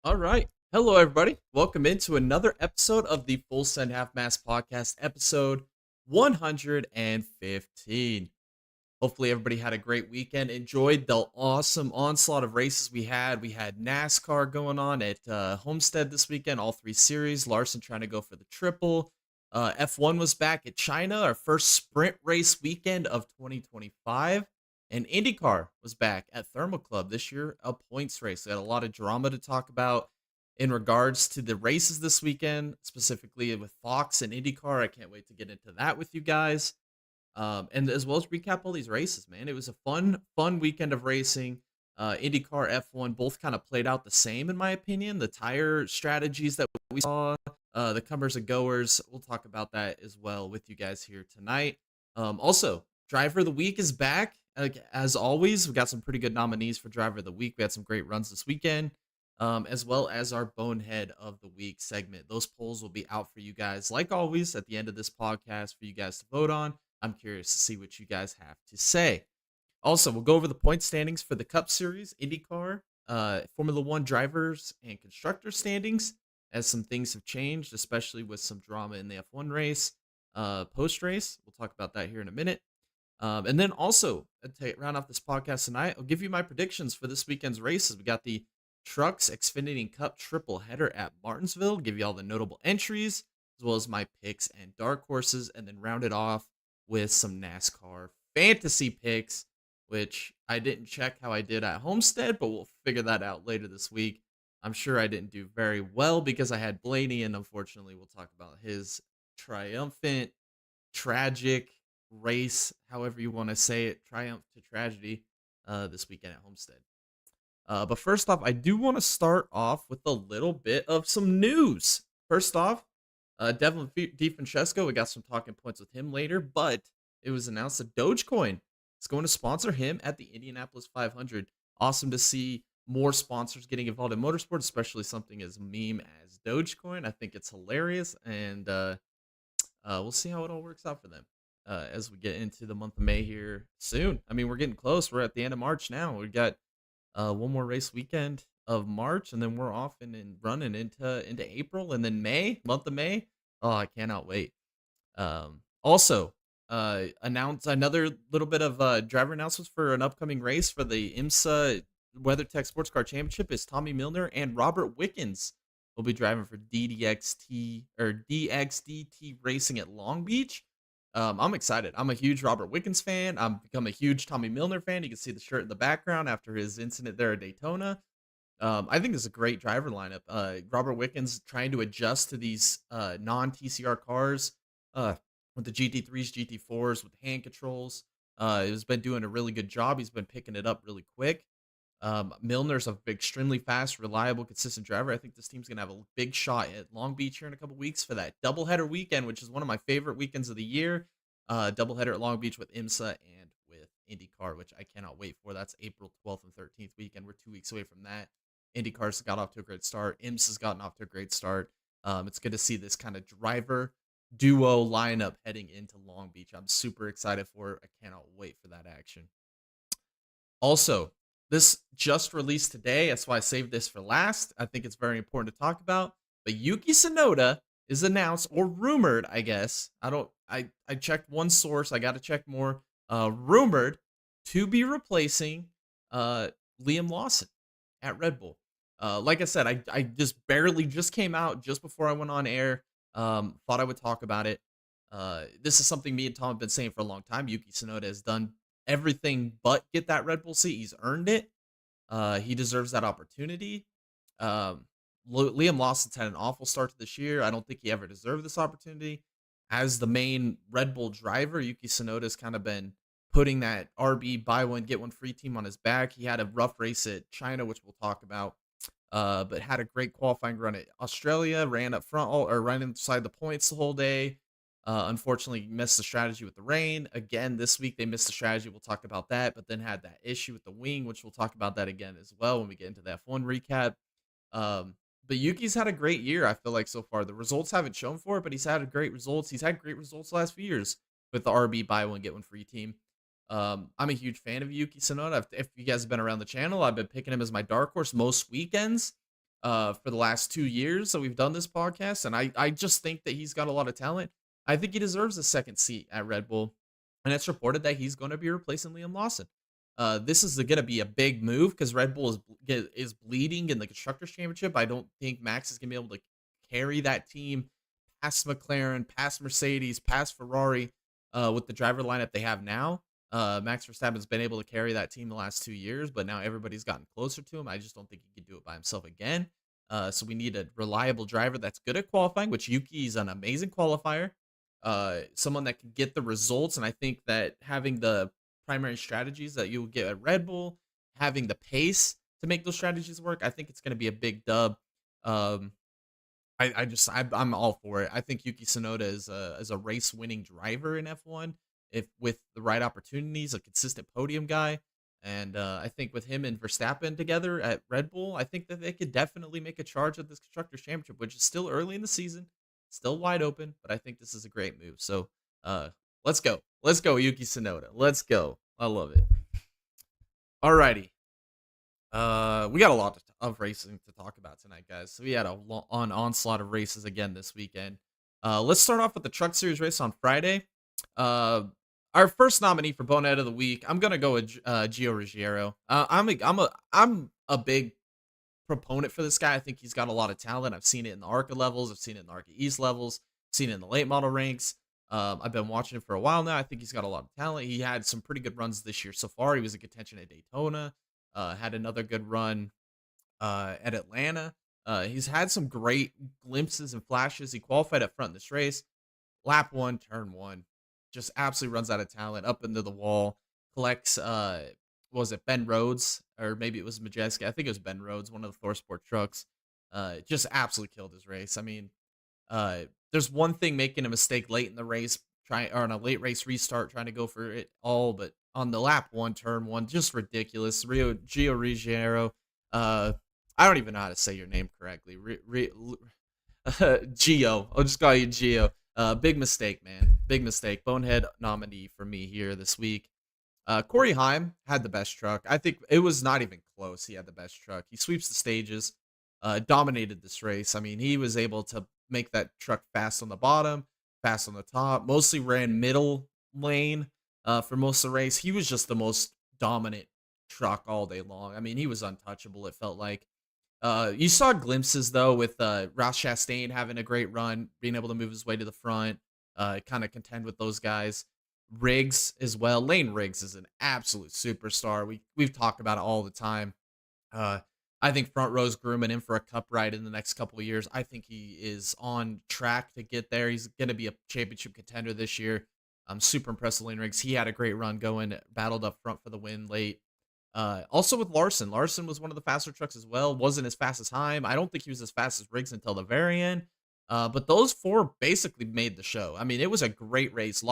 All right. Hello, everybody. Welcome into another episode of the Full Send Half Mast podcast, episode 115. Hopefully, everybody had a great weekend. Enjoyed the awesome onslaught of races we had. We had NASCAR going on at Homestead this weekend, all three series. Larson trying to go for the triple. F1 was back at China, our first sprint race weekend of 2025. And IndyCar was back at Thermal Club this year, a points race. We had a lot of drama to talk about in regards to the races this weekend, specifically with Fox and IndyCar. I can't wait to get into that with you guys. And as well as recap all these races, man. It was a fun weekend of racing. IndyCar, F1 both kind of played out the same, in my opinion. The tire strategies that we saw, the comers and goers, we'll talk about that as well with you guys here tonight. Also, Driver of the Week is back. Like, as always, we got some pretty good nominees for Driver of the Week. We had some great runs this weekend, as well as our Bonehead of the Week segment. Those polls will be out for you guys, like always, at the end of this podcast for you guys to vote on. I'm curious to see what you guys have to say. Also, we'll go over the point standings for the Cup Series, IndyCar, Formula One drivers and constructor standings, as some things have changed, especially with some drama in the F1 race, post-race. We'll talk about that here in a minute. And then also, to round off this podcast tonight, I'll give you my predictions for this weekend's races. We got the Trucks Xfinity Cup triple header at Martinsville. Give you all the notable entries, as well as my picks and dark horses, and then round it off with some NASCAR fantasy picks, which I didn't check how I did at Homestead, but we'll figure that out later this week. I'm sure I didn't do very well because I had Blaney, and unfortunately, we'll talk about his triumphant, tragic race, however you want to say it, triumph to tragedy, this weekend at Homestead. But first off, I do want to start off with a little bit of some news. First off, Devin DeFrancesco, we got some talking points with him later, but it was announced that Dogecoin is going to sponsor him at the Indianapolis 500. Awesome to see more sponsors getting involved in motorsport, especially something as meme as Dogecoin. I think it's hilarious, and we'll see how it all works out for them as we get into the month of May here soon. I mean, we're getting close. We're at the end of March now. We got one more race weekend of March, and then we're off and running into April, and then May, month of May. Oh, I cannot wait. Also, announce another little bit of driver announcements for an upcoming race for the IMSA WeatherTech Sports Car Championship. Is Tommy Milner and Robert Wickens will be driving for DXDT Racing at Long Beach. I'm excited. I'm a huge Robert Wickens fan. I'm become a huge Tommy Milner fan. You can see the shirt in the background after his incident there at Daytona. I think it's a great driver lineup. Robert Wickens trying to adjust to these non TCR cars uh, with the GT3s, GT4s, with hand controls. He's been doing a really good job. He's been picking it up really quick. Milner's a extremely fast, reliable, consistent driver. I think this team's gonna have a big shot at Long Beach here in a couple weeks for that doubleheader weekend, which is one of my favorite weekends of the year. Doubleheader at Long Beach with IMSA and with IndyCar, which I cannot wait for. That's April 12th and 13th weekend. We're 2 weeks away from that. IndyCar's got off to a great start. IMSA's gotten off to a great start. It's good to see this kind of driver duo lineup heading into Long Beach. I'm super excited for it. I cannot wait for that action. Also, this just released today. That's why I saved this for last. I think it's very important to talk about. But Yuki Tsunoda is announced or rumored, I guess. I checked one source. I got to check more. Rumored to be replacing uh Liam Lawson at Red Bull. Like I said, I just barely just came out just before I went on air. Thought I would talk about it. This is something me and Tom have been saying for a long time. Yuki Tsunoda has done everything but get that Red Bull seat. He's earned it. He deserves that opportunity. Um, Liam Lawson's had an awful start to this year. I don't think he ever deserved this opportunity. As the main Red Bull driver, Yuki Tsunoda's kind of been putting that RB buy one get one free team on his back. He had a rough race at China, which we'll talk about. But had a great qualifying run at Australia. Ran up front or ran inside the points the whole day. Unfortunately, missed the strategy with the rain. Again, this week they missed the strategy. We'll talk about that. But then had that issue with the wing, which we'll talk about that again as well when we get into that F1 recap. Um, but Yuki's had a great year, I feel like, so far. The results haven't shown for it, but he's had great results. He's had great results the last few years with the RB buy one, get one free team. I'm a huge fan of Yuki Tsunoda. If you guys have been around the channel, I've been picking him as my dark horse most weekends for the last 2 years that we've done this podcast. And I just think that he's got a lot of talent. I think he deserves a second seat at Red Bull. And it's reported that he's going to be replacing Liam Lawson. This is going to be a big move because Red Bull is bleeding in the Constructors' Championship. I don't think Max is going to be able to carry that team past McLaren, past Mercedes, past Ferrari with the driver lineup they have now. Max Verstappen's been able to carry that team the last 2 years, but now everybody's gotten closer to him. I just don't think he can do it by himself again. So we need a reliable driver that's good at qualifying, which Yuki is an amazing qualifier. Someone that can get the results, and I think that having the primary strategies that you'll get at Red Bull, having the pace to make those strategies work, I think it's going to be a big dub. Um, I'm all for it. I think Yuki Tsunoda is a race winning driver in F1 if with the right opportunities, a consistent podium guy. And I think with him and Verstappen together at Red Bull, I think that they could definitely make a charge at this Constructors Championship, which is still early in the season, still wide open, but I think this is a great move. So let's go. Let's go, Yuki Tsunoda. Let's go. I love it. Alrighty. We got a lot of racing to talk about tonight, guys. So we had an onslaught of races again this weekend. Let's start off with the Truck Series race on Friday. Our first nominee for Bonehead of the Week, I'm gonna go with Gio Ruggiero. I'm a big proponent for this guy. I think he's got a lot of talent. I've seen it in the ARCA levels. I've seen it in the ARCA East levels. Seen it in the late model ranks. I've been watching him for a while now. I think he's got a lot of talent. He had some pretty good runs this year so far. He was in contention at Daytona. Had another good run at Atlanta. He's had some great glimpses and flashes. He qualified up front in this race. Lap one, turn one. Just absolutely runs out of talent up into the wall. Collects, was it Ben Rhodes? Or maybe it was Majeski. I think it was Ben Rhodes, one of the Thor Sport trucks. Just absolutely killed his race. I mean, there's one thing making a mistake late in the race, or on a late race restart, trying to go for it all, but on the lap one, turn one, just ridiculous. Gio Ruggiero. I don't even know how to say your name correctly. Gio. I'll just call you Gio. Big mistake, man. Big mistake. Bonehead nominee for me here this week. Corey Heim had the best truck. I think it was not even close. He had the best truck. He sweeps the stages, dominated this race. I mean, he was able to make that truck fast on the bottom, fast on the top, mostly ran middle lane for most of the race. He was just the most dominant truck all day long. I mean, he was untouchable, it felt like. You saw glimpses, though, with Ross Chastain having a great run, being able to move his way to the front, kind of contend with those guys. Riggs as well. Lane Riggs is an absolute superstar. We've talked about it all the time. I think front row's grooming him for a cup ride in the next couple of years. I think he is on track to get there. He's going to be a championship contender this year. I'm super impressed with Lane Riggs. He had a great run going, battled up front for the win late. Also with Larson. Larson was one of the faster trucks as well. Wasn't as fast as Heim. I don't think he was as fast as Riggs until the very end. But those four basically made the show. I mean, it was a great race.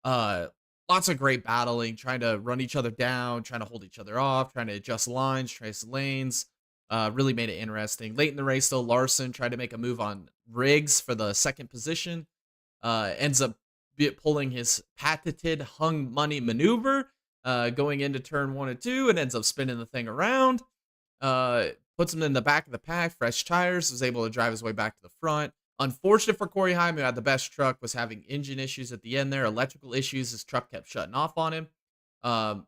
Uh, lots of great battling, trying to run each other down, trying to hold each other off, trying to adjust lines, trace lanes. Really made it interesting. Late in the race, though, Larson tried to make a move on Riggs for the second position. Ends up pulling his patented hung money maneuver, going into turn 1 and 2, and ends up spinning the thing around. Uh, Puts him in the back of the pack, fresh tires, was able to drive his way back to the front. Unfortunate for Corey Heim, who had the best truck, was having engine issues at the end there, electrical issues. His truck kept shutting off on him.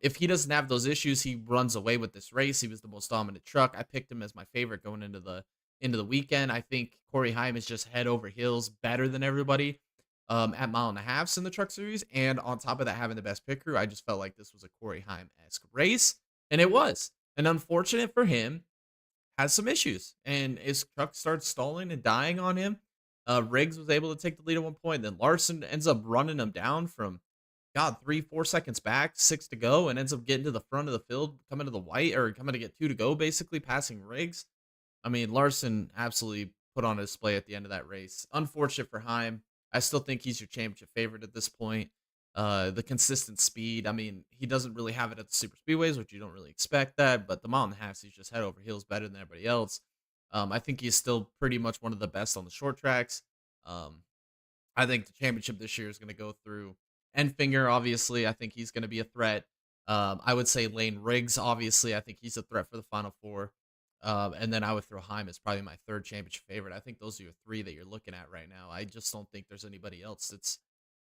If he doesn't have those issues, he runs away with this race. He was the most dominant truck. I picked him as my favorite going into the weekend. I think Corey Heim is just head over heels better than everybody at mile and a halfs in the truck series. And on top of that, having the best pit crew, I just felt like this was a Corey Heim-esque race. And it was. And unfortunate for him, has some issues. And his truck starts stalling and dying on him. Riggs was able to take the lead at one point. Then Larson ends up running him down from, God, 3-4 seconds back, 6 to go, and ends up getting to the front of the field, coming to the white, or coming to get 2 to go, basically, passing Riggs. I mean, Larson absolutely put on a display at the end of that race. Unfortunate for Heim. I still think he's your championship favorite at this point. The consistent speed. I mean, he doesn't really have it at the super speedways, which you don't really expect that. But the mile and a half, he's just head over heels better than everybody else. I think he's still pretty much one of the best on the short tracks. Um, I think the championship this year is going to go through Enfinger. Obviously, I think he's going to be a threat. I would say Lane Riggs. Obviously, I think he's a threat for the Final Four. And then I would throw Heim as probably my third championship favorite. I think those are your three that you're looking at right now. I just don't think there's anybody else that's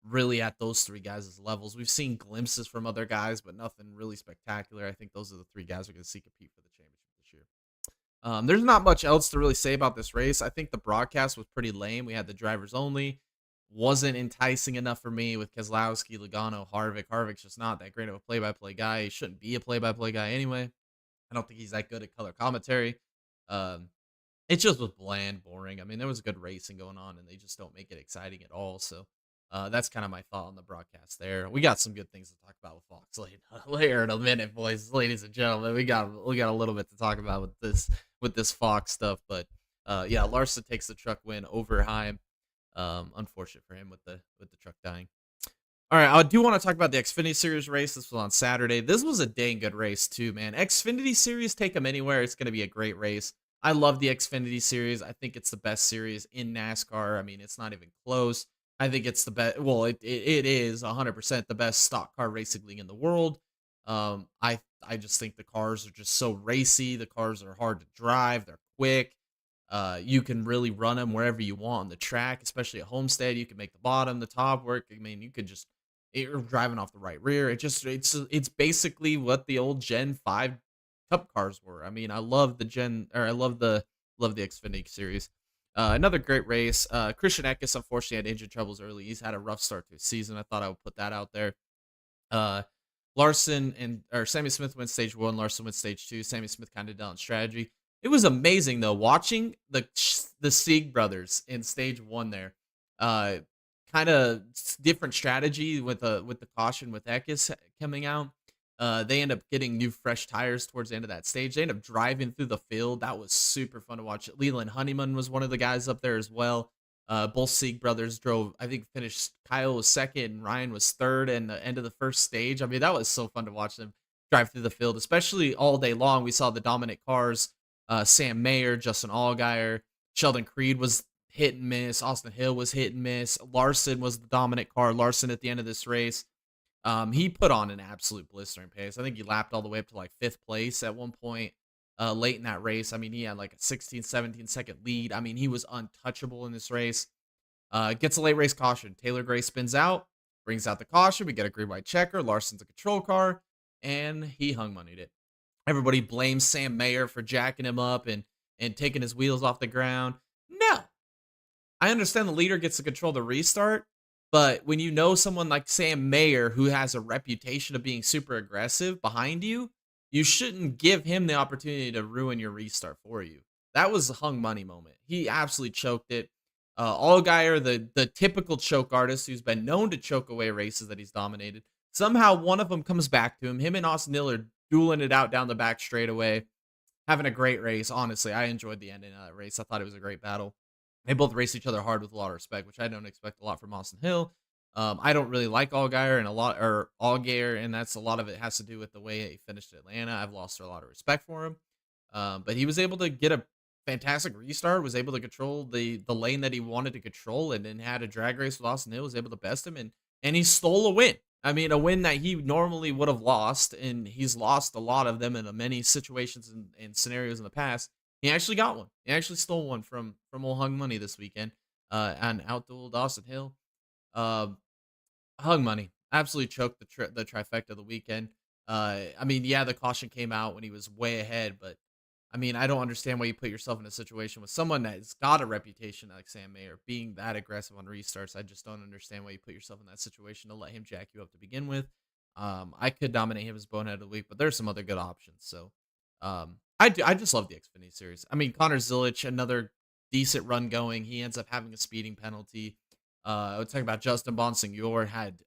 really at those three guys' levels. We've seen glimpses from other guys, but nothing really spectacular. I think those are the three guys we're going to see compete for the championship this year. There's not much else to really say about this race. I think the broadcast was pretty lame. We had the drivers only. Wasn't enticing enough for me with Keselowski, Logano, Harvick. Harvick's just not that great of a play-by-play guy. He shouldn't be a play-by-play guy anyway. I don't think he's that good at color commentary. Um, it just was bland, boring. I mean, there was good racing going on, and they just don't make it exciting at all. So that's kind of my thought on the broadcast there. We got some good things to talk about with Fox later in a minute, boys, ladies and gentlemen. We got a little bit to talk about with this Fox stuff. But yeah, Larson takes the truck win over Heim. Unfortunate for him with the truck dying. All right, I do want to talk about the Xfinity Series race. This was on Saturday. This was a dang good race too, man. Xfinity Series, take them anywhere. It's going to be a great race. I love the Xfinity Series. I think it's the best series in NASCAR. I mean, it's not even close. I think it's the best. Well, it is 100% the best stock car racing league in the world. I just think the cars are just so racy. The cars are hard to drive. They're quick. You can really run them wherever you want on the track, especially at Homestead. You can make the bottom, the top work. I mean, you could just you're driving off the right rear. It's basically what the old Gen 5 Cup cars were. I mean, I love I love the Xfinity series. Another great race. Christian Eckes unfortunately had engine troubles early. He's had a rough start to his season. I thought I would put that out there. Sammy Smith went stage 1. Larson went stage 2. Sammy Smith kind of down strategy. It was amazing though watching the Sieg brothers in stage 1 there. Kind of different strategy with the caution with Eckes coming out. They end up getting new fresh tires towards the end of that stage. They end up driving through the field. That was super fun to watch. Leland Honeyman was one of the guys up there as well. Both Sieg brothers drove, I think finished, Kyle was second and Ryan was third in the end of the first stage. I mean, that was so fun to watch them drive through the field, especially all day long. We saw the dominant cars. Sam Mayer, Justin Allgaier, Sheldon Creed was hit and miss. Austin Hill was hit and miss. Larson was the dominant car. Larson at the end of this race, he put on an absolute blistering pace. I think he lapped all the way up to like 5th place at one point late in that race. I mean, he had like a 16, 17-second lead. I mean, he was untouchable in this race. Gets a late race caution. Taylor Gray spins out, brings out the caution. We get a green white checker. Larson's a control car, and he hung moneyed it. Everybody blames Sam Mayer for jacking him up and taking his wheels off the ground. No. I understand the leader gets to control the restart, but when you know someone like Sam Mayer, who has a reputation of being super aggressive behind you, you shouldn't give him the opportunity to ruin your restart for you. That was a hung money moment. He absolutely choked it. Allgaier, the typical choke artist who's been known to choke away races that he's dominated. Somehow one of them comes back to him. Him and Austin Hill are dueling it out down the back straightaway, having a great race. Honestly, I enjoyed the ending of that race. I thought it was a great battle. They both raced each other hard with a lot of respect, which I don't expect a lot from Austin Hill. I don't really like Allgaier and a lot or Allgaier, and that's a lot of it has to do with the way he finished at Atlanta. I've lost a lot of respect for him. But he was able to get a fantastic restart, was able to control the lane that he wanted to control, and then had a drag race with Austin Hill, was able to best him, and he stole a win. I mean, a win that he normally would have lost, and he's lost a lot of them in many situations and scenarios in the past. He actually got one. He actually stole one from old Hung Money this weekend, and outdueled Austin Hill. Uh, Hung Money absolutely choked the trifecta of the weekend. I mean, yeah, the caution came out when he was way ahead, but I mean, I don't understand why you put yourself in a situation with someone that's got a reputation like Sam Mayer being that aggressive on restarts. I just don't understand why you put yourself in that situation to let him jack you up to begin with. I could dominate him as bonehead of the week, but there's some other good options. So, I just love the Xfinity series. I mean, Connor Zilic, another decent run going. He ends up having a speeding penalty. I was talking about Justin Bonsignor had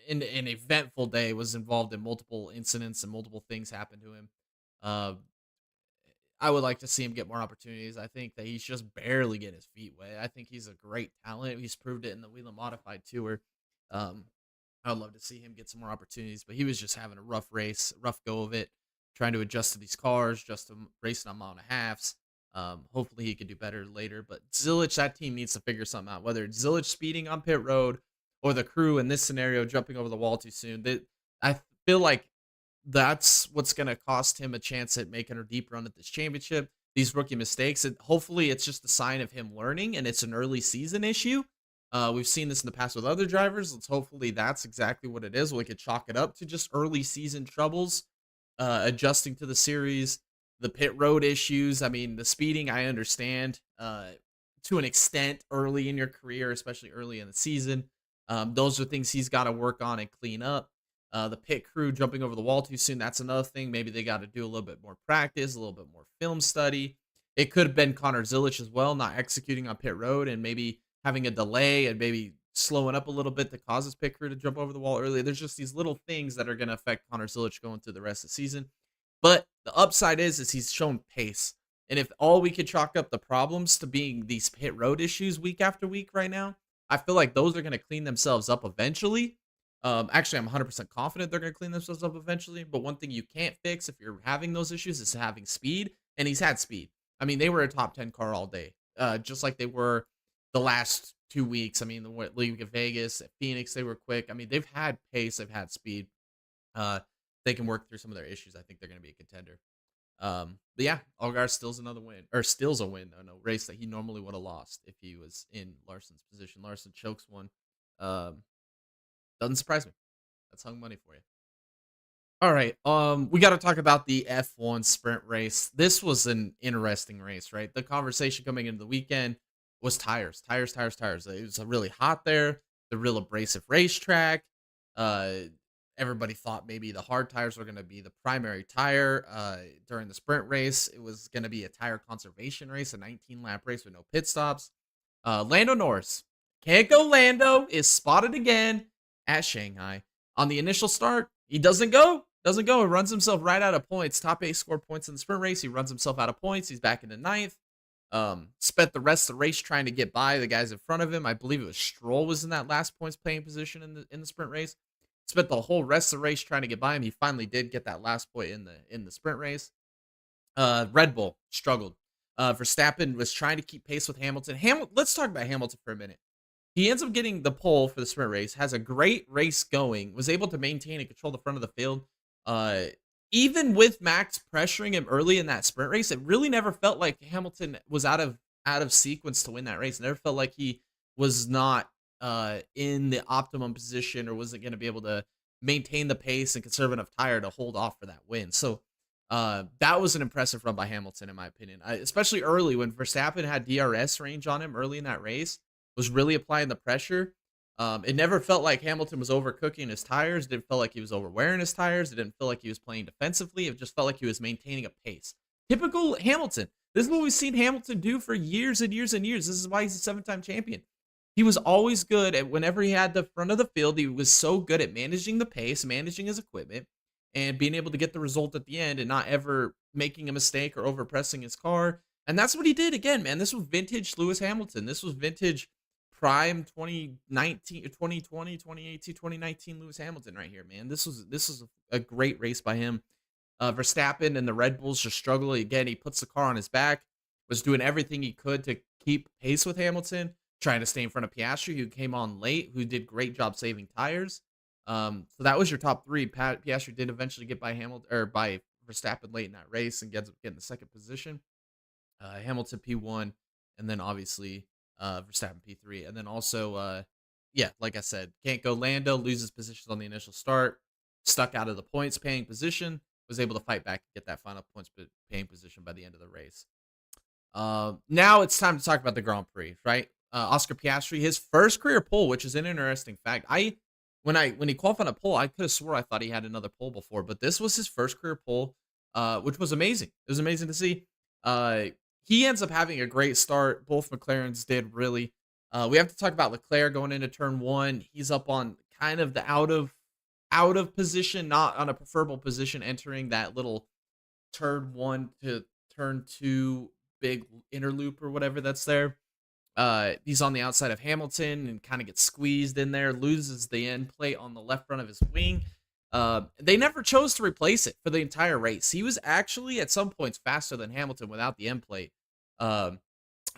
in an eventful day, was involved in multiple incidents and multiple things happened to him. Uh, I would like to see him get more opportunities. I think that he's just barely getting his feet wet. I think he's a great talent. He's proved it in the Whelen Modified Tour. Um, I would love to see him get some more opportunities, but he was just having a rough race, rough go of it, trying to adjust to these cars, just to racing on mile and a halves. Hopefully he could do better later. But Zilic, that team needs to figure something out. Whether it's Zilic speeding on pit road or the crew in this scenario jumping over the wall too soon. I feel like that's what's going to cost him a chance at making a deep run at this championship. These rookie mistakes, and hopefully it's just a sign of him learning, and it's an early season issue. We've seen this in the past with other drivers. Let's hopefully that's exactly what it is. We could chalk it up to just early season troubles, adjusting to the series, the pit road issues. I mean, the speeding, I understand to an extent early in your career, especially early in the season. Those are things he's got to work on and clean up. The pit crew jumping over the wall too soon. That's another thing. Maybe they got to do a little bit more practice, a little bit more film study. It could have been Connor Zilic as well, not executing on pit road and maybe having a delay and maybe slowing up a little bit that causes pit crew to jump over the wall early. There's just these little things that are going to affect Connor Zilic going through the rest of the season. But the upside is he's shown pace. And if all we could chalk up the problems to being these pit road issues week after week right now, I feel like those are going to clean themselves up eventually. Actually, I'm 100% confident they're going to clean themselves up eventually. But one thing you can't fix if you're having those issues is having speed. And he's had speed. I mean, they were a top 10 car all day, just like they were the last 2 weeks. I mean, the League of Vegas, at Phoenix, they were quick. I mean, they've had pace, they've had speed. They can work through some of their issues. I think they're going to be a contender. But yeah, Allgaier steals another win, or steals a win on a race that he normally would have lost if he was in Larson's position. Larson chokes one. Doesn't surprise me. That's hung money for you. All right. We got to talk about the F1 sprint race. This was an interesting race, right? The conversation coming into the weekend was tires. It was really hot there. The real abrasive racetrack. Uh, Everybody thought maybe the hard tires were going to be the primary tire during the sprint race. It was going to be a tire conservation race, a 19-lap race with no pit stops. Lando Norris, can't go Lando, is spotted again at Shanghai. On the initial start, he doesn't go. He runs himself right out of points. Top 8 scored points in the sprint race. He runs himself out of points. He's back into ninth. Spent the rest of the race trying to get by the guys in front of him. I believe it was Stroll was in that last points playing position in the sprint race. Spent the whole rest of the race trying to get by him. He finally did get that last point in the sprint race. Red Bull struggled. Verstappen was trying to keep pace with Hamilton. Let's talk about Hamilton for a minute. He ends up getting the pole for the sprint race, has a great race going, was able to maintain and control the front of the field. Even with Max pressuring him early in that sprint race, it really never felt like Hamilton was out of sequence to win that race. It never felt like he was not in the optimum position or wasn't going to be able to maintain the pace and conserve enough tire to hold off for that win. So that was an impressive run by Hamilton, in my opinion, especially early when Verstappen had DRS range on him early in that race, was really applying the pressure. It never felt like Hamilton was overcooking his tires. It didn't feel like he was overwearing his tires. It didn't feel like he was playing defensively. It just felt like he was maintaining a pace. Typical Hamilton. This is what we've seen Hamilton do for years and years and years. This is why he's a 7-time champion. He was always good at whenever he had the front of the field. He was so good at managing the pace, managing his equipment, and being able to get the result at the end and not ever making a mistake or overpressing his car. And that's what he did again, man. This was vintage Lewis Hamilton. This was vintage prime 2019, 2020, 2018, 2019 Lewis Hamilton right here, man. This was a great race by him. Verstappen and the Red Bulls just struggling again. He puts the car on his back, was doing everything he could to keep pace with Hamilton, trying to stay in front of Piastri, who came on late, who did great job saving tires. So that was your top three. Piastri did eventually get by Hamilton or by Verstappen late in that race and gets getting the second position. Hamilton P1, and then obviously Verstappen P3, and then also yeah, like I said, can't go Lando, loses positions on the initial start, stuck out of the points paying position, was able to fight back and get that final points paying position by the end of the race. Now it's time to talk about the Grand Prix, right? Oscar Piastri, his first career pole, which is an interesting fact. When he qualified a pole, I could have swore I thought he had another pole before, but this was his first career pole, which was amazing. It was amazing to see. He ends up having a great start. Both McLarens did really. We have to talk about Leclerc going into turn one. He's up on kind of the out of position, not on a preferable position, entering that little turn one to turn two big inner loop or whatever that's there. He's on the outside of Hamilton and kind of gets squeezed in there, loses the end plate on the left front of his wing. They never chose to replace it for the entire race. He was actually at some points faster than Hamilton without the end plate. I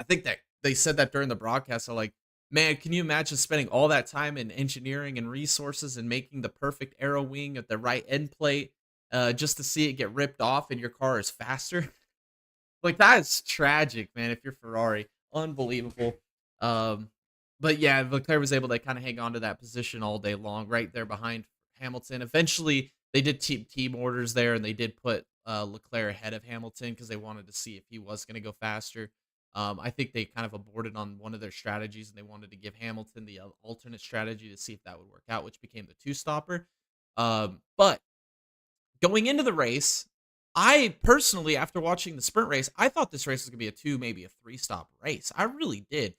think that they said that during the broadcast. They're like, man, can you imagine spending all that time in engineering and resources and making the perfect aero wing at the right end plate just to see it get ripped off and your car is faster? Like, that is tragic, man, if you're Ferrari. Unbelievable. But yeah, Leclerc was able to kind of hang on to that position all day long, right there behind Hamilton. Eventually, they did team orders there, and they did put Leclerc ahead of Hamilton because they wanted to see if he was going to go faster. I think they kind of aborted on one of their strategies, and they wanted to give Hamilton the alternate strategy to see if that would work out, which became the two-stopper. But going into the race, I personally, after watching the sprint race, I thought this race was going to be a 2, maybe a 3-stop race. I really did.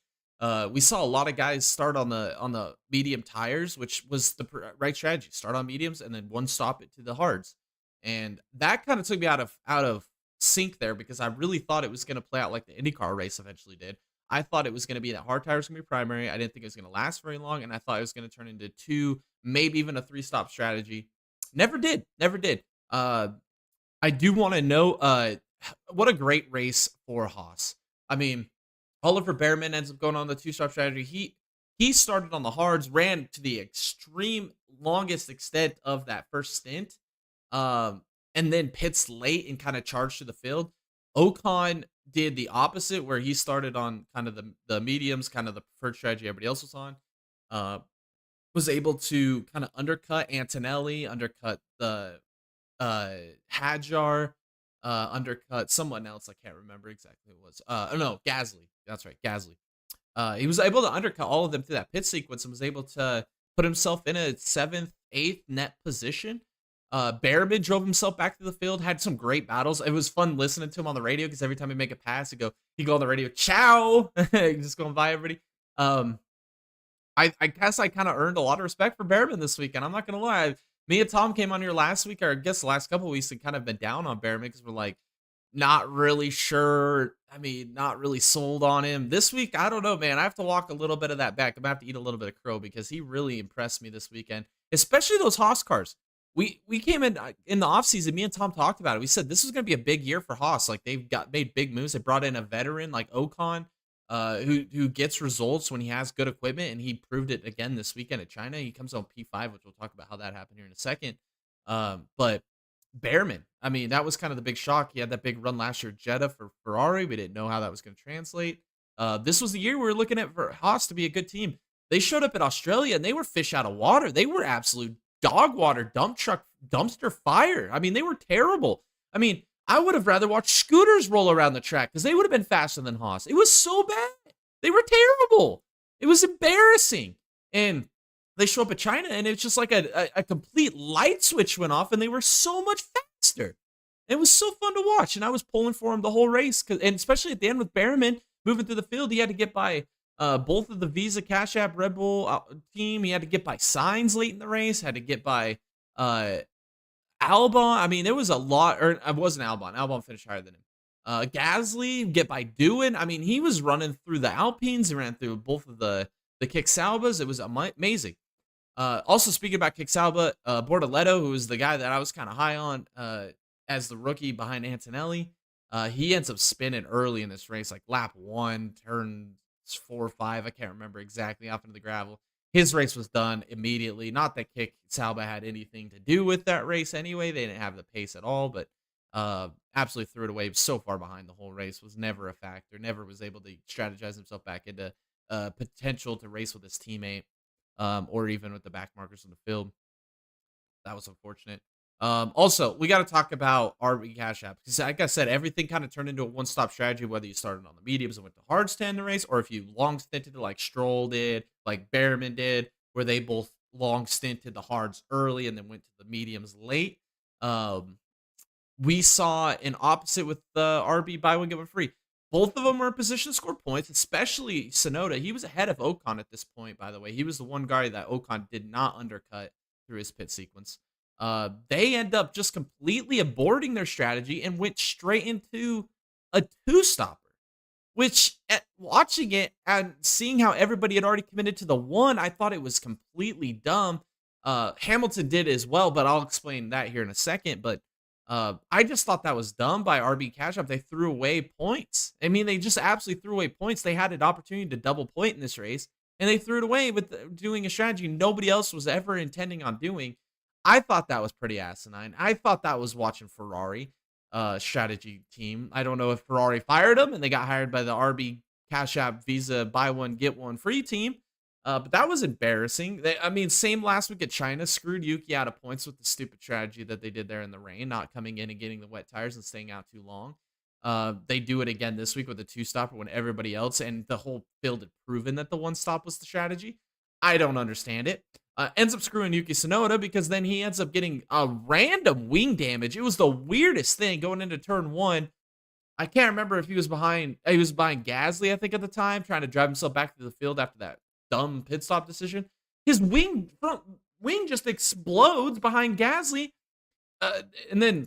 We saw a lot of guys start on the medium tires, which was the right strategy. Start on mediums and then one stop it to the hards. And that kind of took me out of sync there because I really thought it was going to play out like the IndyCar race eventually did. I thought it was going to be that hard tires going to be primary. I didn't think it was going to last very long, and I thought it was going to turn into 2, maybe even a 3-stop strategy. Never did. Never did. I do want to know what a great race for Haas. I mean, Oliver Behrman ends up going on the 2-stop strategy. He started on the hards, ran to the extreme longest extent of that first stint, and then pits late and kind of charged to the field. Ocon did the opposite, where he started on kind of the mediums, kind of the preferred strategy everybody else was on. Was able to kind of undercut Antonelli, undercut the Hadjar, undercut someone else. I can't remember exactly who it was. Oh no, Gasly. That's right, Gasly. He was able to undercut all of them through that pit sequence and was able to put himself in a 7th, 8th net position. Behrman drove himself back to the field, had some great battles. It was fun listening to him on the radio because every time he'd make a pass, he'd go on the radio, ciao, just going by everybody. I guess I kind of earned a lot of respect for Behrman this weekend. I'm not going to lie. Me and Tom came on here last week, or I guess the last couple of weeks, and kind of been down on Behrman because we're like, not really sure. I mean, not really sold on him. This week, I don't know, man. I have to walk a little bit of that back. I'm going to have to eat a little bit of crow because he really impressed me this weekend, especially those Haas cars. We came in the offseason, me and Tom talked about it. We said this is going to be a big year for Haas. Like, they've made big moves. They brought in a veteran like Ocon, who gets results when he has good equipment, and he proved it again this weekend at China. He comes on P5, which we'll talk about how that happened here in a second. But Behrman, I mean, that was kind of the big shock. He had that big run last year at Jeddah for Ferrari. We didn't know how that was going to translate. This was the year we were looking at for Haas to be a good team. They showed up at Australia, and they were fish out of water. They were absolute dog water, dumpster fire. I mean, they were terrible. I mean, I would have rather watched scooters roll around the track because they would have been faster than Haas. It was so bad. They were terrible. It was embarrassing. And they show up at China, and it's just like a complete light switch went off, and they were so much faster. It was so fun to watch, and I was pulling for him the whole race, and especially at the end with Behrman moving through the field, he had to get by both of the Visa Cash App Red Bull team. He had to get by Signs late in the race. Had to get by uh, Albon. I mean, there was a lot. Or it wasn't Albon. Albon finished higher than him. Gasly get by Doing. I mean, he was running through the Alpines. He ran through both of the Kick Salbas. It was amazing. Also, speaking about Kick-Sauber, Bortoleto, who was the guy that I was kind of high on as the rookie behind Antonelli, he ends up spinning early in this race, like lap one, turn 4 or 5. I can't remember exactly off into the gravel. His race was done immediately. Not that Kick-Sauber had anything to do with that race anyway. They didn't have the pace at all, but absolutely threw it away. So far behind the whole race, was never a factor. Never was able to strategize himself back into potential to race with his teammate or even with the back markers in the field. That was unfortunate. Also, we got to talk about RB Cash App because, like I said, everything kind of turned into a one-stop strategy. Whether you started on the mediums and went to hards to end the race, or if you long stinted it like Stroll did, like Behrman did, where they both long stinted the hards early and then went to the mediums late. Um, we saw an opposite with the RB buy one get one free. Both of them were in position to score points, especially Sonoda. He was ahead of Ocon at this point, by the way. He was the one guy that Ocon did not undercut through his pit sequence. They end up just completely aborting their strategy and went straight into a two stopper. Which, at watching it and seeing how everybody had already committed to the one, I thought it was completely dumb. Hamilton did as well, but I'll explain that here in a second. But I just thought that was dumb by RB Cash App. They threw away points. I mean, they just absolutely threw away points. They had an opportunity to double point in this race, and they threw it away with doing a strategy nobody else was ever intending on doing. I thought that was pretty asinine. I thought that was watching Ferrari strategy team. I don't know if Ferrari fired them and they got hired by the RB Cash App Visa buy one get one free team. But that was embarrassing. I mean, same last week at China, screwed Yuki out of points with the stupid strategy that they did there in the rain, not coming in and getting the wet tires and staying out too long. They do it again this week with the two stopper when everybody else and the whole field had proven that the one stop was the strategy. I don't understand it. Ends up screwing Yuki Tsunoda because then he ends up getting a random wing damage. It was the weirdest thing going into turn one. I can't remember if he was behind Gasly, I think, at the time, trying to drive himself back to the field after that dumb pit stop decision. His front wing just explodes behind Gasly, and then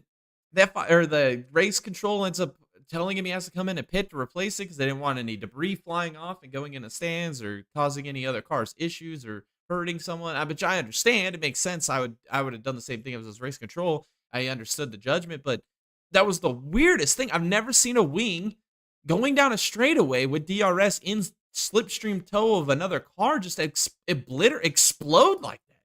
the race control ends up telling him he has to come in and pit to replace it because they didn't want any debris flying off and going in the stands or causing any other cars issues or hurting someone. Which I understand. It makes sense. I would have done the same thing if it was race control. I understood the judgment, but that was the weirdest thing. I've never seen a wing going down a straightaway with DRS in slipstream tow of another car just explode like that.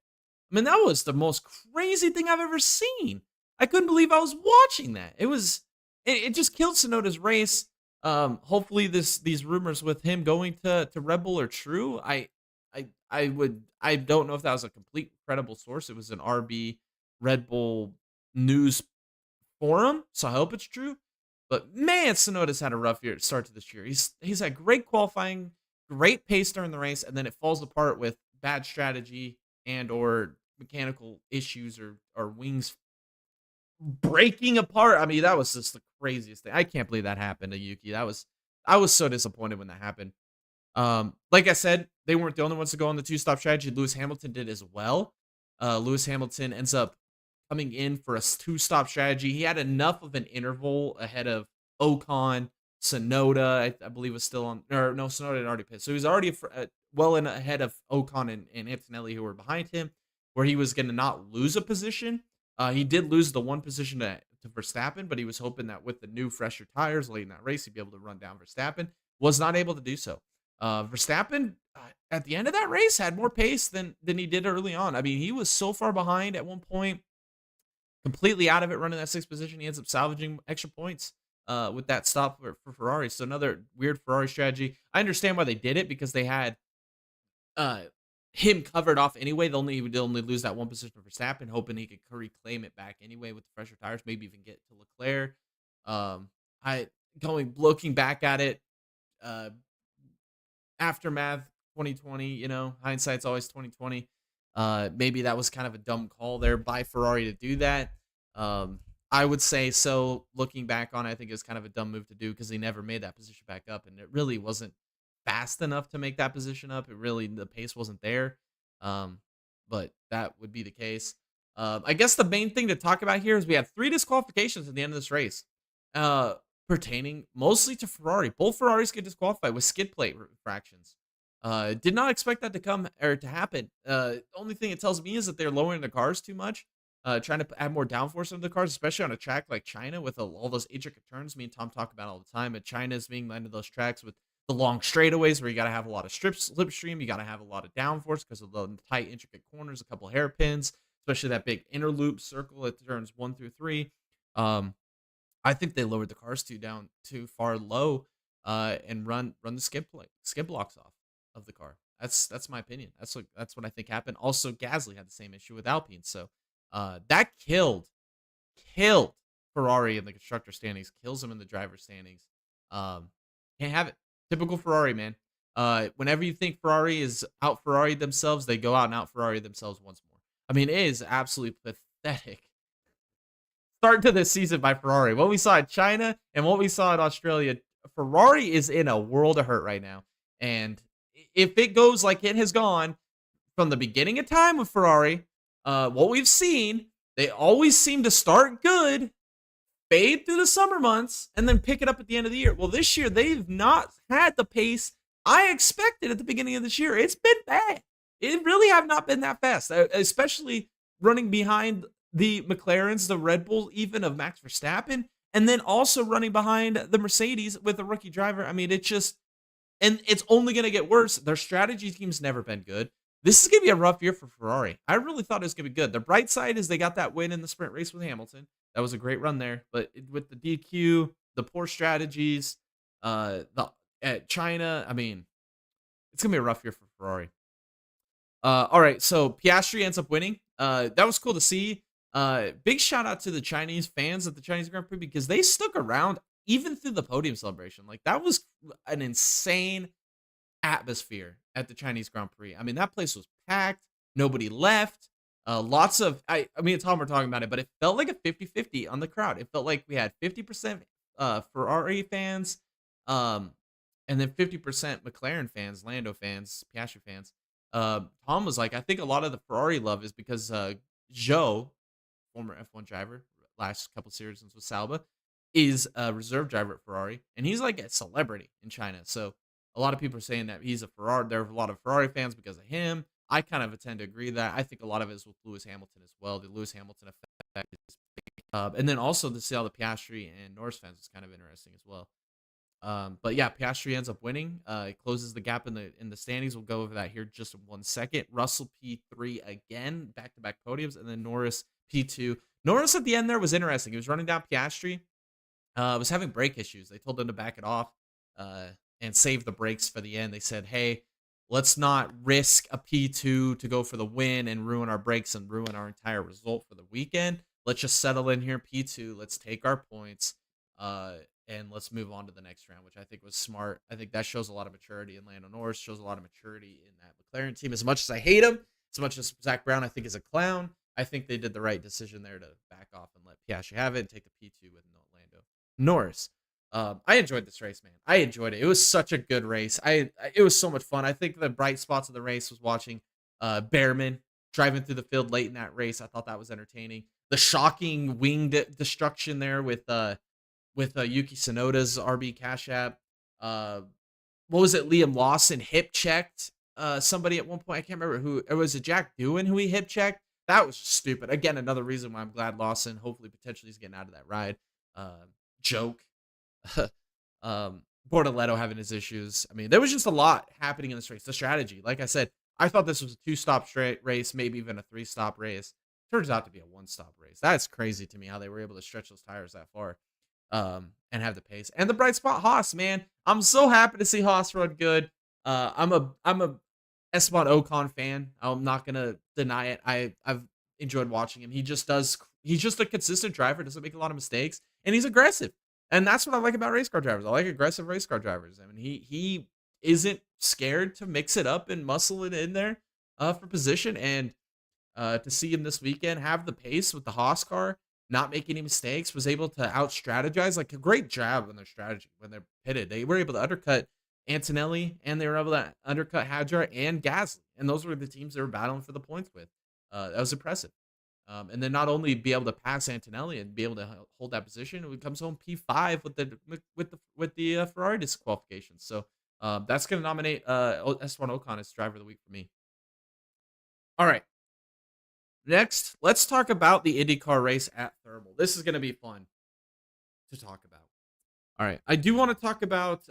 I mean, that was the most crazy thing I've ever seen. I couldn't believe I was watching that. It just killed Sonoda's race. Hopefully these rumors with him going to Red Bull are true. I don't know if that was a complete credible source. It was an RB Red Bull news forum, so I hope it's true. But man, Tsunoda's had a rough year start to this year. He's had great qualifying, great pace during the race, and then it falls apart with bad strategy and or mechanical issues or wings breaking apart. I mean, that was just the craziest thing. I can't believe that happened to Yuki. I was so disappointed when that happened. Like I said, they weren't the only ones to go on the two-stop strategy. Lewis Hamilton did as well. Lewis Hamilton ends up coming in for a two-stop strategy. He had enough of an interval ahead of Ocon, Sonoda, I believe was still on, or no, Sonoda had already pissed. So he was already well in ahead of Ocon and Antonelli, who were behind him, where he was going to not lose a position. He did lose the one position to Verstappen, but he was hoping that with the new, fresher tires late in that race, he'd be able to run down Verstappen. Was not able to do so. Verstappen, at the end of that race, had more pace than he did early on. I mean, he was so far behind at one point, completely out of it running that sixth position. He ends up salvaging extra points with that stop for Ferrari. So another weird Ferrari strategy. I understand why they did it because they had uh, him covered off anyway. They would only lose that one position for Verstappen, hoping he could reclaim it back anyway with the fresher tires, maybe even get to Leclerc. I looking back at it, aftermath. 2020, hindsight's always 2020. Maybe that was kind of a dumb call there by Ferrari to do that. I would say so. Looking back on it, I think it was kind of a dumb move to do because they never made that position back up, and it really wasn't fast enough to make that position up. It really the pace wasn't there. Um, but that would be the case. I guess the main thing to talk about here is we had three disqualifications at the end of this race, uh, pertaining mostly to Ferrari. Both Ferraris get disqualified with skid plate fractions. Did not expect that to come or to happen. The only thing it tells me is that they're lowering the cars too much, trying to add more downforce into the cars, especially on a track like China with all those intricate turns. Me and Tom talk about all the time. And China is being one of those tracks with the long straightaways where you got to have a lot of slipstream, you got to have a lot of downforce because of the tight, intricate corners, a couple hairpins, especially that big inner loop circle at turns 1 through 3. Um, I think they lowered the cars down too far low, and run the skid blocks off of the car. That's my opinion. That's what I think happened. Also, Gasly had the same issue with Alpine, so that killed Ferrari in the constructor standings, kills him in the driver standings. Um, can't have it. Typical Ferrari, man. Whenever you think Ferrari is out Ferrari themselves, they go out and out Ferrari themselves once more. I mean, it is absolutely pathetic start to this season by Ferrari. What we saw in China and what we saw in Australia, Ferrari is in a world of hurt right now. And if it goes like it has gone from the beginning of time with Ferrari, what we've seen, they always seem to start good, fade through the summer months, and then pick it up at the end of the year. Well, this year, they've not had the pace I expected at the beginning of this year. It's been bad. It really have not been that fast, especially running behind the McLarens, the Red Bull, even of Max Verstappen, and then also running behind the Mercedes with a rookie driver. I mean, and it's only going to get worse. Their strategy team's never been good. This is going to be a rough year for Ferrari. I really thought it was going to be good. The bright side is they got that win in the sprint race with Hamilton. That was a great run there. But with the DQ, the poor strategies, the at China, I mean, it's going to be a rough year for Ferrari. All right, so Piastri ends up winning. That was cool to see. Big shout out to the Chinese fans at the Chinese Grand Prix because they stuck around even through the podium celebration. Like that was an insane atmosphere at the Chinese Grand Prix. I mean, that place was packed. Nobody left. Lots of me and Tom were talking about it, but it felt like a 50-50 on the crowd. It felt like we had 50% Ferrari fans, and then 50% McLaren fans, Lando fans, Piastri fans. Tom was like, I think a lot of the Ferrari love is because Zhou, former F1 driver, last couple seasons with Sauber, is a reserve driver at Ferrari, and he's like a celebrity in China. So a lot of people are saying that he's a Ferrari. There are a lot of Ferrari fans because of him. I kind of tend to agree that. I think a lot of it is with Lewis Hamilton as well. The Lewis Hamilton effect is and then also to see all the Piastri and Norris fans is kind of interesting as well. But yeah, Piastri ends up winning. It closes the gap in the standings. We'll go over that here just in 1 second. Russell P3 again, back-to-back podiums, and then Norris P2. Norris at the end there was interesting. He was running down Piastri. Was having brake issues. They told him to back it off and save the brakes for the end. They said, hey, let's not risk a P2 to go for the win and ruin our brakes and ruin our entire result for the weekend. Let's just settle in here, P2. Let's take our points. And let's move on to the next round, which I think was smart. I think that shows a lot of maturity in Lando Norris, shows a lot of maturity in that McLaren team. As much as I hate him, as much as Zach Brown I think is a clown, I think they did the right decision there to back off and let Piastri have it and take the P2 with Lando Norris. I enjoyed this race, man. I enjoyed it. It was such a good race. It was so much fun. I think the bright spots of the race was watching Behrman driving through the field late in that race. I thought that was entertaining. The shocking wing destruction there with Yuki Tsunoda's RB Cash App. What was it? Liam Lawson hip checked somebody at one point. I can't remember who. It was Jack Doohan who he hip checked. That was stupid. Again, another reason why I'm glad Lawson, hopefully, potentially, is getting out of that ride. Joke. Bortoletto having his issues. I mean, there was just a lot happening in this race. The strategy, like I said, I thought this was a 2-stop straight race, maybe even a 3-stop race. Turns out to be a 1-stop race. That's crazy to me how they were able to stretch those tires that far. And have the pace and the bright spot Haas, man. I'm so happy to see Haas run good. I'm a Esteban Ocon fan. I'm not gonna deny it. I've enjoyed watching him. He's just a consistent driver, doesn't make a lot of mistakes, and he's aggressive. And that's what I like about race car drivers. I like aggressive race car drivers. I mean, he isn't scared to mix it up and muscle it in there for position. And to see him this weekend have the pace with the Haas car, not make any mistakes, was able to out strategize. Like a great job on their strategy when they're pitted. They were able to undercut Antonelli and they were able to undercut Hadjar and Gasly. And those were the teams they were battling for the points with. That was impressive. And then not only be able to pass Antonelli and be able to hold that position, it comes home P5 with the Ferrari disqualification. So that's going to nominate Esteban Ocon as driver of the week for me. All right, next, let's talk about the IndyCar race at Thermal. This is going to be fun to talk about. All right, I do want to talk about.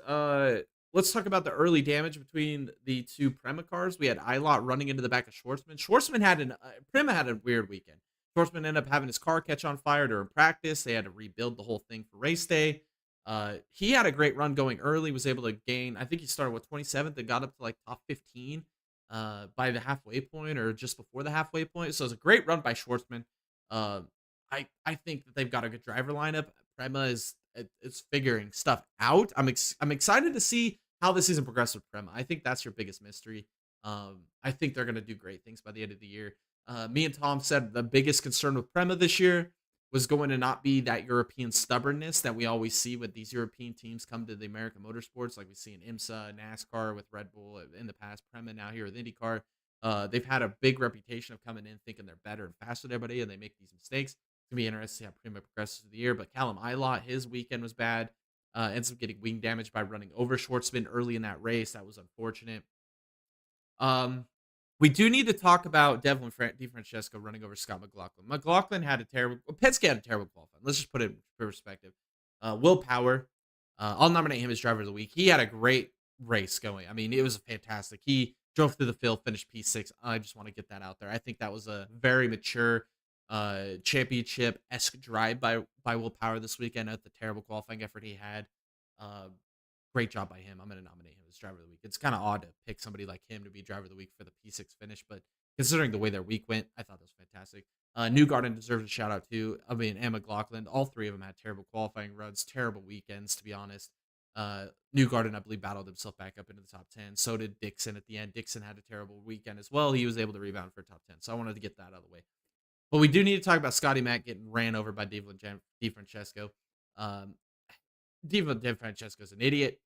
Let's talk about the early damage between the two Prema cars. We had Ilott running into the back of Schwartzman. Schwartzman had Prema had a weird weekend. Schwartzman ended up having his car catch on fire during practice. They had to rebuild the whole thing for race day. He had a great run going early. Was able to gain. I think he started with 27th and got up to like top 15 by the halfway point or just before the halfway point. So it was a great run by Schwartzman. Uh, I think that they've got a good driver lineup. Prema is figuring stuff out. I'm excited to see how the season progresses with Prema. I think that's your biggest mystery. I think they're going to do great things by the end of the year. Me and Tom said the biggest concern with Prema this year was going to not be that European stubbornness that we always see with these European teams come to the American motorsports, like we see in IMSA, NASCAR with Red Bull in the past, Prema now here with IndyCar. They've had a big reputation of coming in thinking they're better and faster than everybody, and they make these mistakes. It's gonna be interesting to see how Prema progresses through the year. But Callum Ilott, his weekend was bad. Ends up getting wing damage by running over Schwartzman early in that race. That was unfortunate. Um, we do need to talk about DeFrancesco running over Scott McLaughlin. McLaughlin had a terrible, Penske had a terrible qualifying. Let's just put it in perspective. Will Power, I'll nominate him as driver of the week. He had a great race going. I mean, it was fantastic. He drove through the field, finished P6. I just want to get that out there. I think that was a very mature championship-esque drive by Will Power this weekend at the terrible qualifying effort he had. Uh, Great job by him. I'm going to nominate him as driver of the week. It's kind of odd to pick somebody like him to be driver of the week for the P6 finish, but considering the way their week went, I thought that was fantastic. New Garden deserves a shout out too. I mean, and McLaughlin, all three of them had terrible qualifying runs, terrible weekends, to be honest. New Garden, I believe, battled himself back up into the top 10. So did Dixon at the end. Dixon had a terrible weekend as well. He was able to rebound for top 10. So I wanted to get that out of the way. But we do need to talk about Scotty Mack getting ran over by DiFrancesco. Um, DiFrancesco's an idiot.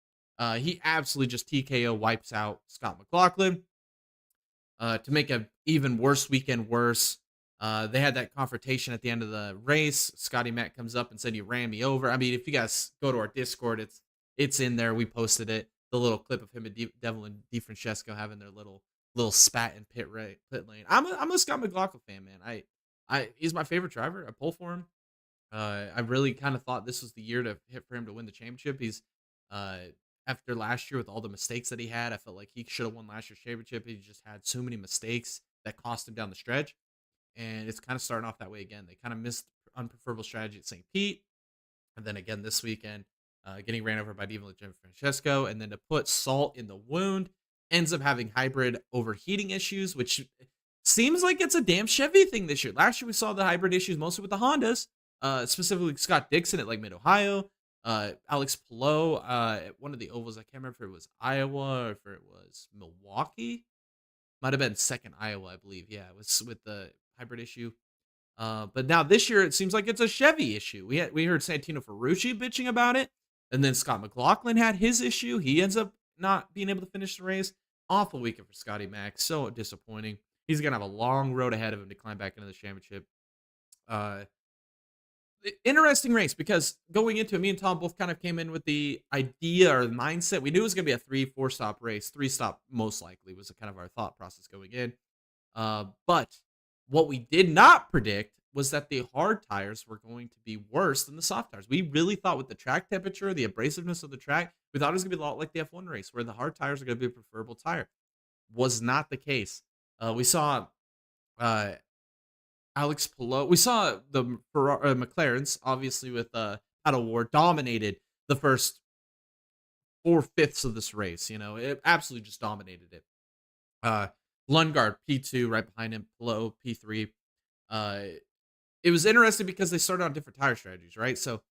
He absolutely just TKO wipes out Scott McLaughlin to make an even worse weekend worse. They had that confrontation at the end of the race. Scotty Mack comes up and said, "You ran me over." I mean, if you guys go to our Discord, it's in there. We posted it. The little clip of him and Devil and DiFrancesco having their little spat in pit lane. I'm a Scott McLaughlin fan, man. He's my favorite driver. I pull for him. I really kind of thought this was the year to hit for him to win the championship. He's uh, after last year with all the mistakes that he had, I felt like he should have won last year's championship. He just had so many mistakes that cost him down the stretch, and it's kind of starting off that way again. They kind of missed unpreferable strategy at St. Pete, and then again this weekend, getting ran over by Diva Francesco, and then to put salt in the wound, ends up having hybrid overheating issues, which seems like it's a damn Chevy thing this year. Last year we saw the hybrid issues mostly with the Hondas, specifically Scott Dixon at like Mid Ohio, Alex Palou at one of the ovals. I can't remember if it was Iowa or if it was Milwaukee. Might have been second Iowa, I believe. Yeah, it was with the hybrid issue. But now this year it seems like it's a Chevy issue. We heard Santino Ferrucci bitching about it, and then Scott McLaughlin had his issue. He ends up not being able to finish the race. Awful weekend for Scotty Mack. So disappointing. He's gonna have a long road ahead of him to climb back into the championship. Uh, Interesting race because going into it, me and Tom both kind of came in with the idea or the mindset. We knew it was gonna be a 3-4 stop race. 3 stop most likely was kind of our thought process going in. But what we did not predict was that the hard tires were going to be worse than the soft tires. We really thought with the track temperature, the abrasiveness of the track, we thought it was going to be a lot like the F1 race where the hard tires are going to be a preferable tire. Was not the case. We saw uh, Alex Palou. We saw the McLarens, obviously with Paddle War, dominated the first 4/5 of this race. You know, it absolutely just dominated it. Uh, Lundgaard P2 right behind him, Palou P3. Uh, it was interesting because they started on different tire strategies, right? So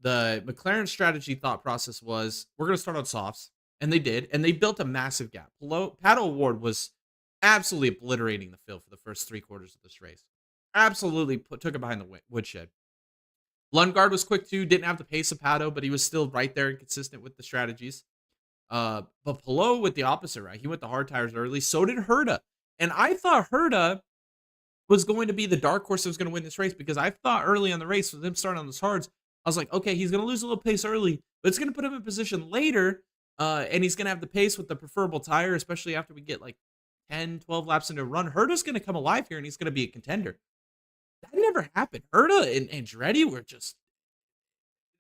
the McLaren strategy thought process was we're going to start on softs and they did, and they built a massive gap. Pato O'Ward was absolutely obliterating the field for the first 3 quarters of this race. Absolutely took it behind the woodshed. Lundgaard was quick too, didn't have the pace of Pato, but he was still right there and consistent with the strategies. But Palou with the opposite, right? He went the hard tires early. So did Herta. And I thought Herta was going to be the dark horse that was going to win this race because I thought early on the race with him starting on those hards, I was like, okay, he's going to lose a little pace early, but it's going to put him in position later. And he's going to have the pace with the preferable tire, especially after we get like 10, 12 laps into a run. Herta's going to come alive here and he's going to be a contender. That never happened. Herta and Andretti were just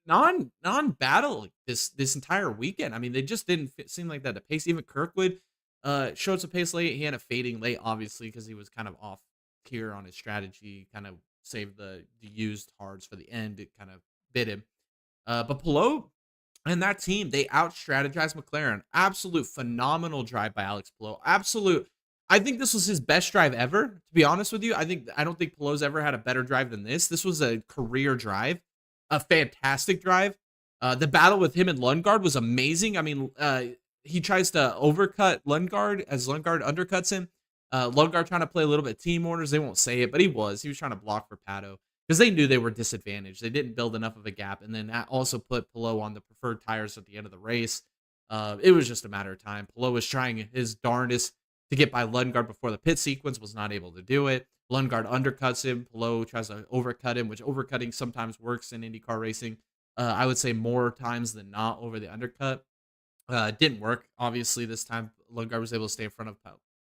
non-battle this entire weekend. I mean, they just didn't seem like that. The pace, even Kirkwood showed some pace late. He ended up fading late, obviously, because he was kind of off here on his strategy. Kind of saved the used hards for the end. It kind of bit him. But Palou and that team, they out-strategized McLaren. Absolute phenomenal drive by Alex Palou. Absolute. I think this was his best drive ever, to be honest with you. I don't think Palou's ever had a better drive than this. This was a career drive. A fantastic drive. The battle with him and Lundgaard was amazing. I mean, he tries to overcut Lundgaard as Lundgaard undercuts him. Lundgaard trying to play a little bit of team orders. They won't say it, but he was trying to block for Pato because they knew they were disadvantaged. They didn't build enough of a gap, and then that also put Palou on the preferred tires at the end of the race. It was just a matter of time. Palou was trying his darndest to get by Lundgaard before the pit sequence, was not able to do it. Lundgaard undercuts him. Palou tries to overcut him, which overcutting sometimes works in IndyCar racing. I would say more times than not over the undercut. Didn't work. Obviously, this time Lundgaard was able to stay in front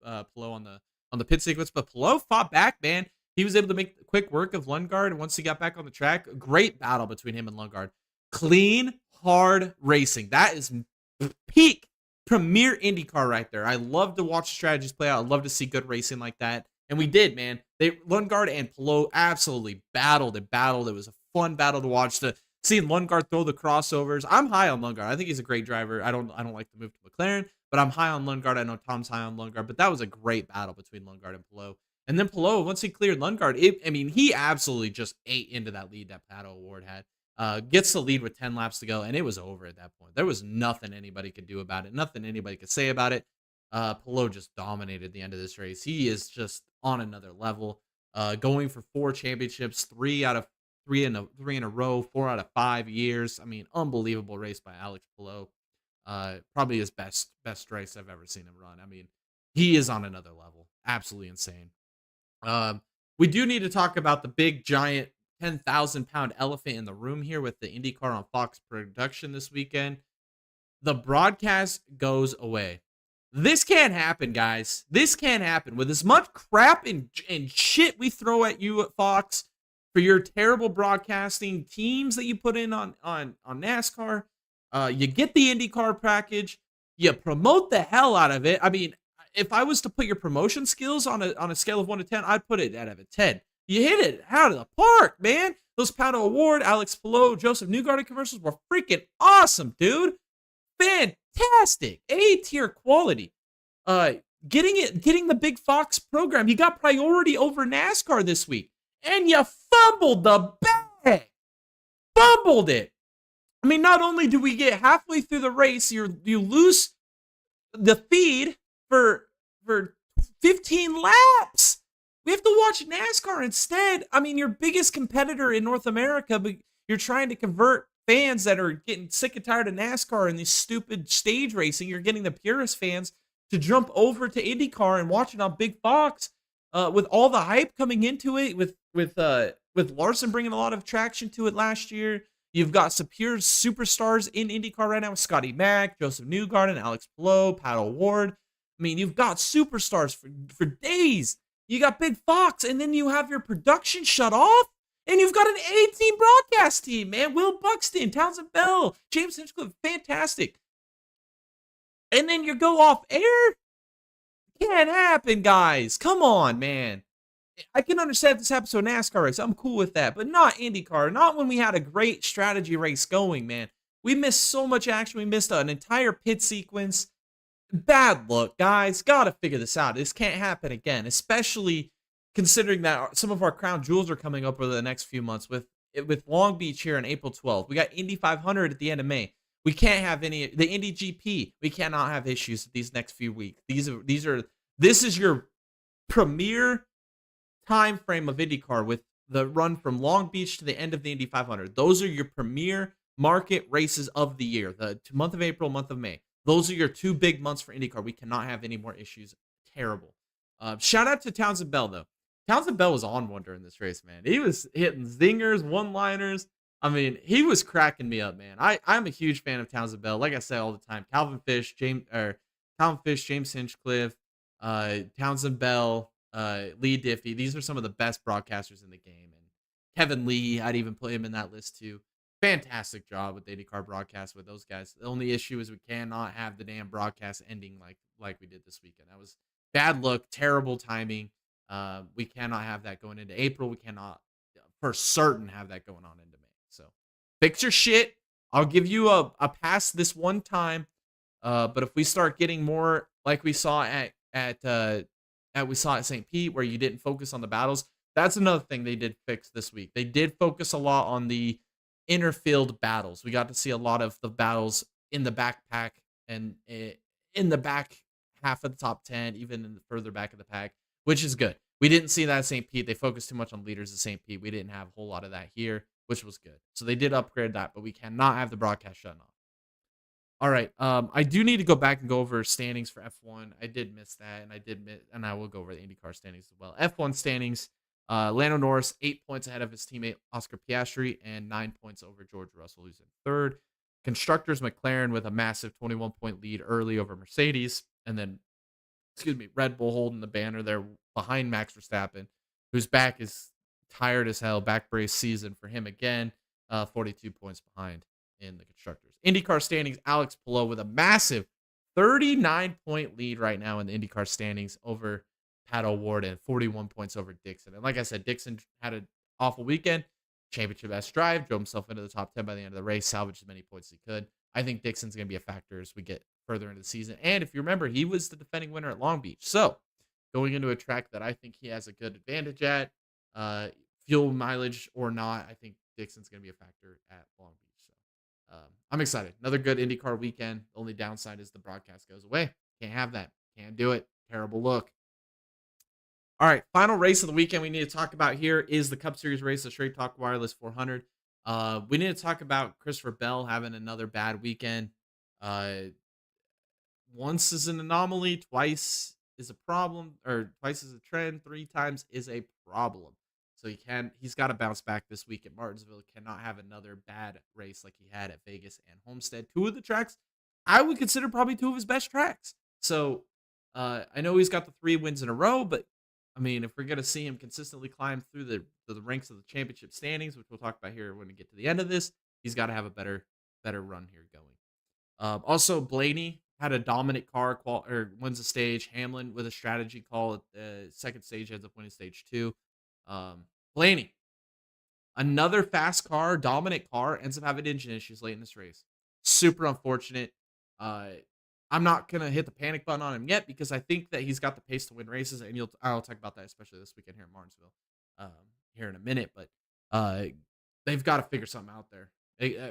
of Palou on the pit sequence, but Palou fought back, man. He was able to make quick work of Lundgaard once he got back on the track. Great battle between him and Lundgaard. Clean, hard racing. That is peak premier IndyCar right there. I love to watch the strategies play out. I love to see good racing like that. And we did, man. Lundgaard and Palou absolutely battled. It was a fun battle to watch. To see Lundgaard throw the crossovers. I'm high on Lundgaard. I think he's a great driver. I don't like the move to McLaren, but I'm high on Lundgaard. I know Tom's high on Lundgaard, but that was a great battle between Lundgaard and Palou. And then Palou, once he cleared Lundgaard, he absolutely just ate into that lead that Pato O'Ward had. Gets the lead with 10 laps to go, and it was over at that point. There was nothing anybody could do about it. Nothing anybody could say about it. Palou just dominated the end of this race. He is just on another level. Going for 4 championships, 3 out of 3 in a row, 4 out of 5 years. I mean, unbelievable race by Alex Palou. Probably his best race I've ever seen him run. I mean, he is on another level. Absolutely insane. We do need to talk about the big giant 10,000-pound elephant in the room here with the IndyCar on Fox production this weekend. The broadcast goes away. This can't happen, guys. This can't happen. With as much crap and shit we throw at you at Fox for your terrible broadcasting teams that you put in on NASCAR, you get the IndyCar package, you promote the hell out of it. I mean, if I was to put your promotion skills on a scale of 1 to 10, I'd put it out of a 10. You hit it out of the park, man. Those Pato O'Ward, Alex Palou, Joseph Newgarden commercials were freaking awesome, dude. Fantastic. A-tier quality. Getting the big Fox program. You got priority over NASCAR this week. And you fumbled the bag. Fumbled it. I mean, not only do we get halfway through the race, you lose the feed for 15 laps. We have to watch NASCAR instead. I mean, your biggest competitor in North America, but you're trying to convert fans that are getting sick and tired of NASCAR and this stupid stage racing. You're getting the purist fans to jump over to IndyCar and watch it on Big Fox with all the hype coming into it, with Larson bringing a lot of traction to it last year. You've got Superior superstars in IndyCar right now with Scotty Mack, Joseph Newgarden, Alex Palou, Pato O'Ward. I mean, you've got superstars for days. You got Big Fox, and then you have your production shut off, and you've got an A-team broadcast team, man. Will Buxton, Townsend Bell, James Hinchcliffe, fantastic. And then you go off air? Can't happen, guys. Come on, man. I can understand if this happens to a NASCAR race. I'm cool with that, but not IndyCar. Not when we had a great strategy race going, man. We missed so much action. We missed an entire pit sequence. Bad look, guys. Gotta figure this out. This can't happen again, especially considering that some of our crown jewels are coming up over the next few months with Long Beach here on April 12th. We got Indy 500 at the end of May. We can't have any the Indy GP. We cannot have issues these next few weeks. This is your premier time frame of IndyCar with the run from Long Beach to the end of the Indy 500. Those are your premier market races of the year. The month of April, month of May. Those are your two big months for IndyCar. We cannot have any more issues. Terrible. Shout out to Townsend Bell though. Townsend Bell was on one during this race, man. He was hitting zingers, one-liners. I mean, he was cracking me up, man. I'm a huge fan of Townsend Bell. Like I say all the time, Calvin Fish, James Hinchcliffe, Townsend Bell, Lee Diffie. These are some of the best broadcasters in the game. And Kevin Lee, I'd even put him in that list too. Fantastic job with the IndyCar broadcast with those guys. The only issue is we cannot have the damn broadcast ending like we did this weekend. That was bad look, terrible timing. We cannot have that going into April. We cannot for certain have that going on into May. So fix your shit. I'll give you a pass this one time. But if we start getting more like we saw at St. Pete, where you didn't focus on the battles, that's another thing they did fix this week. They did focus a lot on the interfield battles. We got to see a lot of the battles in the backpack and in the back half of the top 10, even in the further back of the pack, which is good. We didn't see that at St. Pete. They focused too much on leaders at St. Pete. We didn't have a whole lot of that here, which was good. So they did upgrade that, but we cannot have the broadcast shutting off. All right. I do need to go back and go over standings for F1. I did miss that, and I will go over the IndyCar standings as well. F1 standings: Lando Norris 8 points ahead of his teammate Oscar Piastri, and 9 points over George Russell, who's in third. Constructors: McLaren with a massive 21-point lead early over Mercedes, and then Red Bull holding the banner there behind Max Verstappen, whose back is tired as hell. Back brace season for him again. 42 points behind in the constructors. IndyCar standings: Alex Palou with a massive 39-point lead right now in the IndyCar standings over Pat O'Ward, and 41 points over Dixon. And like I said, Dixon had an awful weekend. Championship best drive, drove himself into the top 10 by the end of the race, salvaged as many points as he could. I think Dixon's going to be a factor as we get further into the season. And if you remember, he was the defending winner at Long Beach. So going into a track that I think he has a good advantage at, fuel mileage or not, I think Dixon's going to be a factor at Long Beach. I'm excited. Another good IndyCar weekend. The only downside is the broadcast goes away. Can't have that. Can't do it. Terrible look. All right, final race of the weekend we need to talk about here is the Cup Series race, the Straight Talk Wireless 400. We need to talk about Christopher Bell having another bad weekend. Once is an anomaly, twice is a problem, or twice is a trend, three times is a problem. So he's got to bounce back this week at Martinsville. Cannot have another bad race like he had at Vegas and Homestead. Two of the tracks I would consider probably two of his best tracks. So I know he's got the 3 wins in a row, but I mean, if we're gonna see him consistently climb through the ranks of the championship standings, which we'll talk about here when we get to the end of this, he's got to have a better run here going. Also, Blaney had a dominant car wins the stage. Hamlin with a strategy call at the second stage ends up winning stage 2. Blaney, another fast car, dominant car, ends up having engine issues late in this race. Super unfortunate. I'm not gonna hit the panic button on him yet because I think that he's got the pace to win races, and I'll talk about that especially this weekend here in Martinsville, here in a minute. But they've got to figure something out there.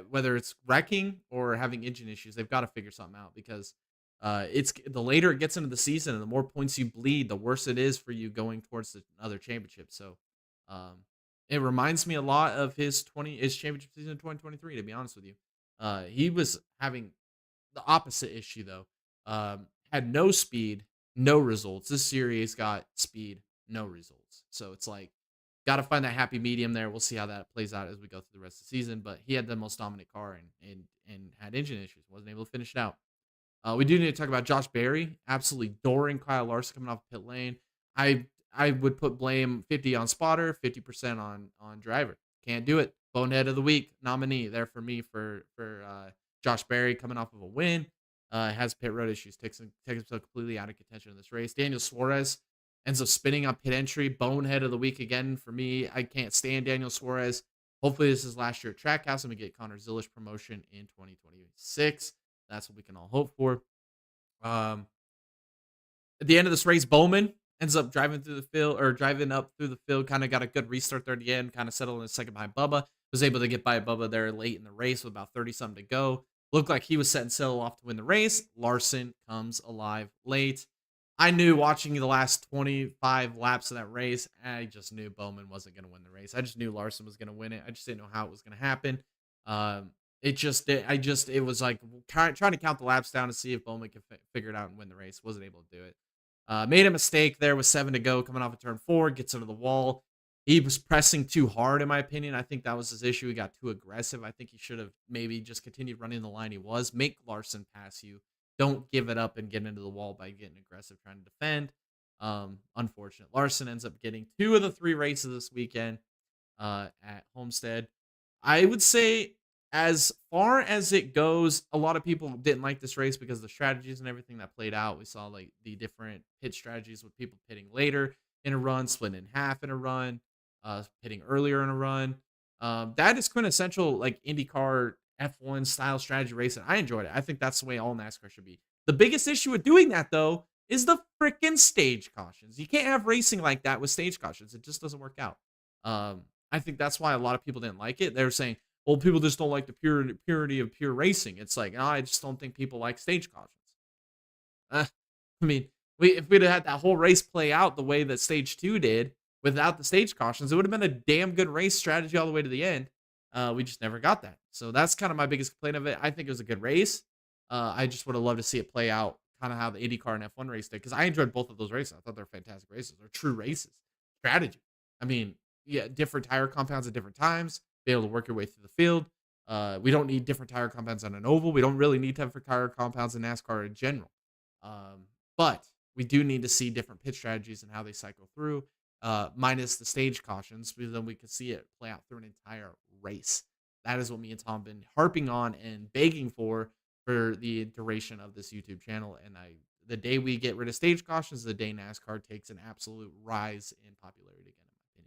Whether it's wrecking or having engine issues, they've got to figure something out because it's the later it gets into the season and the more points you bleed, the worse it is for you going towards another championship. So it reminds me a lot of his championship season in 2023. To be honest with you, he was having the opposite issue though. Had no speed, no results. This series got speed, no results. So it's like got to find that happy medium there. We'll see how that plays out as we go through the rest of the season. But he had the most dominant car and had engine issues. Wasn't able to finish it out. We do need to talk about Josh Berry, absolutely dooring Kyle Larson coming off pit lane. I would put blame 50 on spotter, 50% on driver. Can't do it. Bonehead of the week nominee there for me for Josh Berry coming off of a win. Has pit road issues, takes himself completely out of contention in this race. Daniel Suarez ends up spinning on pit entry. Bonehead of the week again for me. I can't stand Daniel Suarez. Hopefully this is last year at Trackhouse and we get Connor Zilish promotion in 2026. That's what we can all hope for. At the end of this race, Bowman ends up driving up through the field, kind of got a good restart there at the end, kind of settled in a second behind Bubba. Was able to get by Bubba there late in the race with about 30 something to go. Looked like he was setting sail off to win the race. Larson comes alive late. I knew watching the last 25 laps of that race, I just knew Bowman wasn't going to win the race. I just knew Larson was going to win it. I just didn't know how it was going to happen. It was like trying to count the laps down to see if Bowman could figure it out and win the race. Wasn't able to do it. Made a mistake there with 7 to go, coming off of turn 4, gets into the wall. He was pressing too hard, in my opinion. I think that was his issue. He got too aggressive. I think he should have maybe just continued running the line he was. Make Larson pass you. Don't give it up and get into the wall by getting aggressive trying to defend. Unfortunate. Larson ends up getting 2 of the 3 races this weekend at Homestead. I would say, as far as it goes, a lot of people didn't like this race because of the strategies and everything that played out. We saw like the different pit strategies with people pitting later in a run, splitting in half in a run, pitting earlier in a run. That is quintessential like IndyCar F1 style strategy racing. I enjoyed it. I think that's the way all NASCAR should be. The biggest issue with doing that though is the freaking stage cautions. You can't have racing like that with stage cautions. It just doesn't work out. I think that's why a lot of people didn't like it. They were saying, well, people just don't like the purity of pure racing. It's like, no, I just don't think people like stage cautions. Uh, I mean, if we'd have had that whole race play out the way that stage 2 did without the stage cautions, it would have been a damn good race strategy all the way to the end. We just never got that. So that's kind of my biggest complaint of it. I think it was a good race. I just would have loved to see it play out kind of how the IndyCar and F1 race did because I enjoyed both of those races. I thought they were fantastic races. They're true races. Strategy. I mean, yeah, different tire compounds at different times, be able to work your way through the field. We don't need different tire compounds on an oval. We don't really need different tire compounds in NASCAR in general. But we do need to see different pit strategies and how they cycle through, minus the stage cautions, because then we could see it play out through an entire race. That is what me and Tom have been harping on and begging for the duration of this YouTube channel. And the day we get rid of stage cautions, the day NASCAR takes an absolute rise in popularity again, in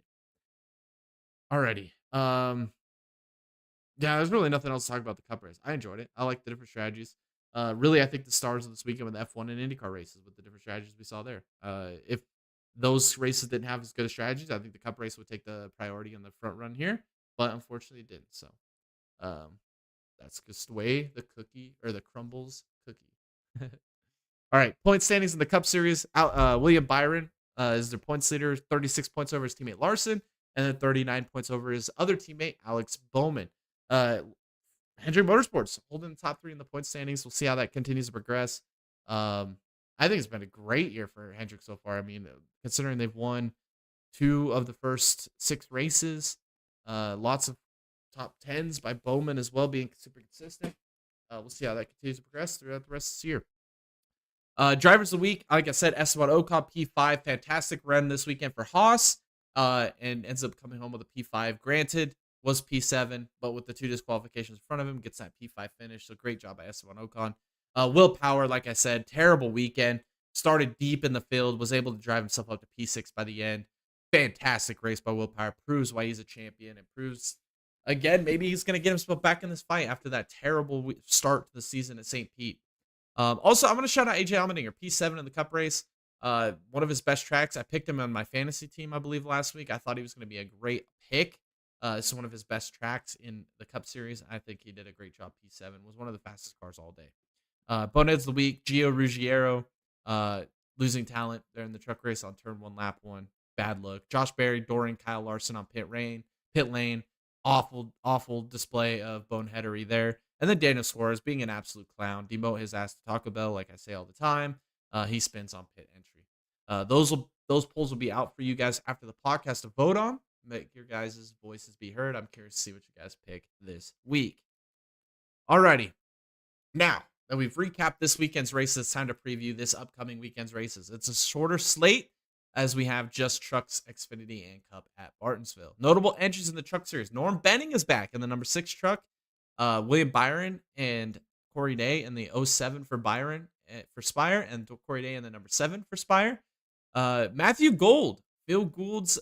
my opinion. Alrighty. Yeah, there's really nothing else to talk about the Cup race. I enjoyed it. I like the different strategies. Really, I think the stars of this weekend with F1 and IndyCar races with the different strategies we saw there. If those races didn't have as good as strategies, I think the Cup race would take the priority in the front run here. But unfortunately, it didn't. So um, that's just the way the cookie or the crumbles cookie. All right, point standings in the Cup Series. William Byron is their points leader, 36 points over his teammate Larson, and then 39 points over his other teammate Alex Bowman. Uh, Hendrick Motorsports holding the top 3 in the point standings. We'll see how that continues to progress. I think it's been a great year for Hendrick so far. I mean, considering they've won 2 of the first 6 races, lots of top 10s by Bowman as well, being super consistent. We'll see how that continues to progress throughout the rest of this year. Drivers of the week, like I said, Esteban Ocon, P5, fantastic run this weekend for Haas, and ends up coming home with a P5. Granted, was P7, but with the 2 disqualifications in front of him, gets that P5 finish. So great job by Esteban Ocon. Will Power, like I said, terrible weekend. Started deep in the field, was able to drive himself up to P6 by the end. Fantastic race by Will Power. Proves why he's a champion and proves, again, maybe he's going to get himself back in this fight after that terrible start to the season at St. Pete. Also, I'm going to shout out AJ Allmendinger, P7 in the Cup race. One of his best tracks. I picked him on my fantasy team, I believe, last week. I thought he was going to be a great pick. It's one of his best tracks in the Cup Series. I think he did a great job. P7 was one of the fastest cars all day. Boneheads of the week, Gio Ruggiero, losing talent there in the truck race on turn 1, lap 1. Bad look. Josh Berry, Doran, Kyle Larson on pit lane. Awful display of boneheadery there. And then Daniel Suarez being an absolute clown. Demote his ass to Taco Bell, like I say all the time. He spins on pit entry. Those polls will be out for you guys after the podcast to vote on. Make your guys' voices be heard. I'm curious to see what you guys pick this week. Alrighty. Now that we've recapped this weekend's races, it's time to preview this upcoming weekend's races. It's a shorter slate as we have just Trucks, Xfinity, and Cup at Bartonsville. Notable entries in the Truck Series. Norm Benning is back in the number 6 truck. William Byron and Corey Day in the 07 for Byron for Spire, and Corey Day in the number 7 for Spire. Matthew Gold, Phil Gould's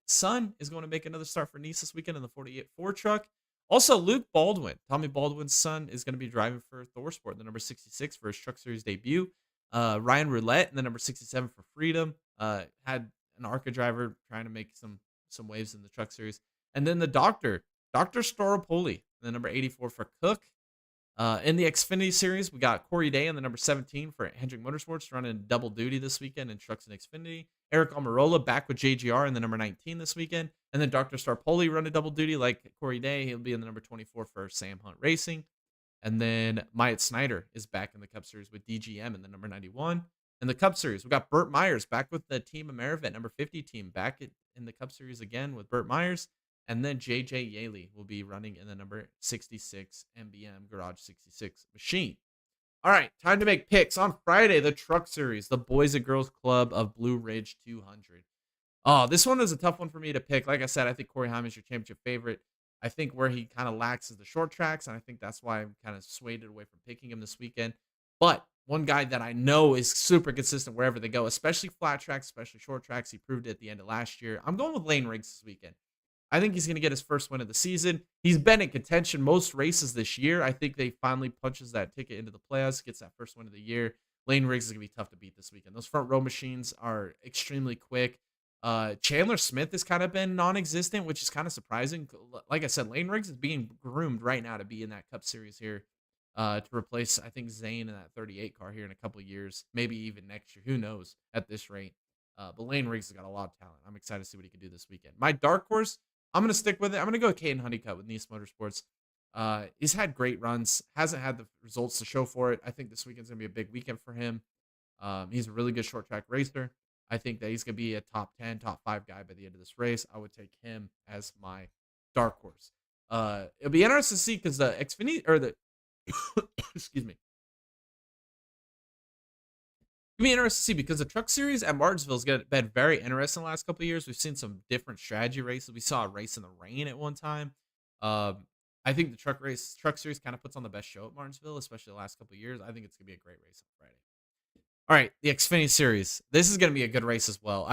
son, is going to make another start for Nice this weekend in the 48 Ford truck. Also, Luke Baldwin, Tommy Baldwin's son, is going to be driving for ThorSport, the number 66 for his Truck Series debut. Ryan Roulette in the number 67 for Freedom. Had an ARCA driver trying to make some waves in the Truck Series. And then the Dr. Staropoli, the number 84 for Cook. In the Xfinity Series, we got Corey Day in the number 17 for Hendrick Motorsports running double duty this weekend in trucks and Xfinity. Eric Almirola back with JGR in the number 19 this weekend. And then Dr. Starpoli running double duty like Corey Day. He'll be in the number 24 for Sam Hunt Racing. And then Myatt Snyder is back in the Cup Series with DGM in the number 91. In the Cup Series, we got Burt Myers back with the Team Amerivet number 50 team in the Cup Series again with Burt Myers. And then JJ Yaley will be running in the number 66 MBM Garage 66 machine. All right, time to make picks. On Friday, the Truck Series, the Boys and Girls Club of Blue Ridge 200. Oh, this one is a tough one for me to pick. Like I said, I think Corey Heim is your championship favorite. I think where he kind of lacks is the short tracks, and I think that's why I'm kind of swayed away from picking him this weekend. But one guy that I know is super consistent wherever they go, especially flat tracks, especially short tracks. He proved it at the end of last year. I'm going with Lane Riggs this weekend. I think he's going to get his first win of the season. He's been in contention most races this year. I think they finally punches that ticket into the playoffs, gets that first win of the year. Lane Riggs is going to be tough to beat this weekend. Those front row machines are extremely quick. Chandler Smith has kind of been non-existent, which is kind of surprising. Like I said, Lane Riggs is being groomed right now to be in that Cup Series here to replace, I think, Zane in that 38 car here in a couple of years, maybe even next year. Who knows at this rate? But Lane Riggs has got a lot of talent. I'm excited to see what he can do this weekend. My dark horse, I'm going to stick with it. I'm going to go with Caden Honeycutt with Nice Motorsports. He's had great runs, hasn't had the results to show for it. I think this weekend's going to be a big weekend for him. He's a really good short track racer. I think that he's going to be a top 10, top 5 guy by the end of this race. I would take him as my dark horse. It'll be interesting to see because the Xfinity or the excuse me. It'll be interesting to see because the truck series at Martinsville has been very interesting the last couple of years. We've seen some different strategy races. We saw a race in the rain at one time. I think the truck series kind of puts on the best show at Martinsville, especially the last couple of years. I think it's going to be a great race on Friday. All right, the Xfinity Series. This is going to be a good race as well.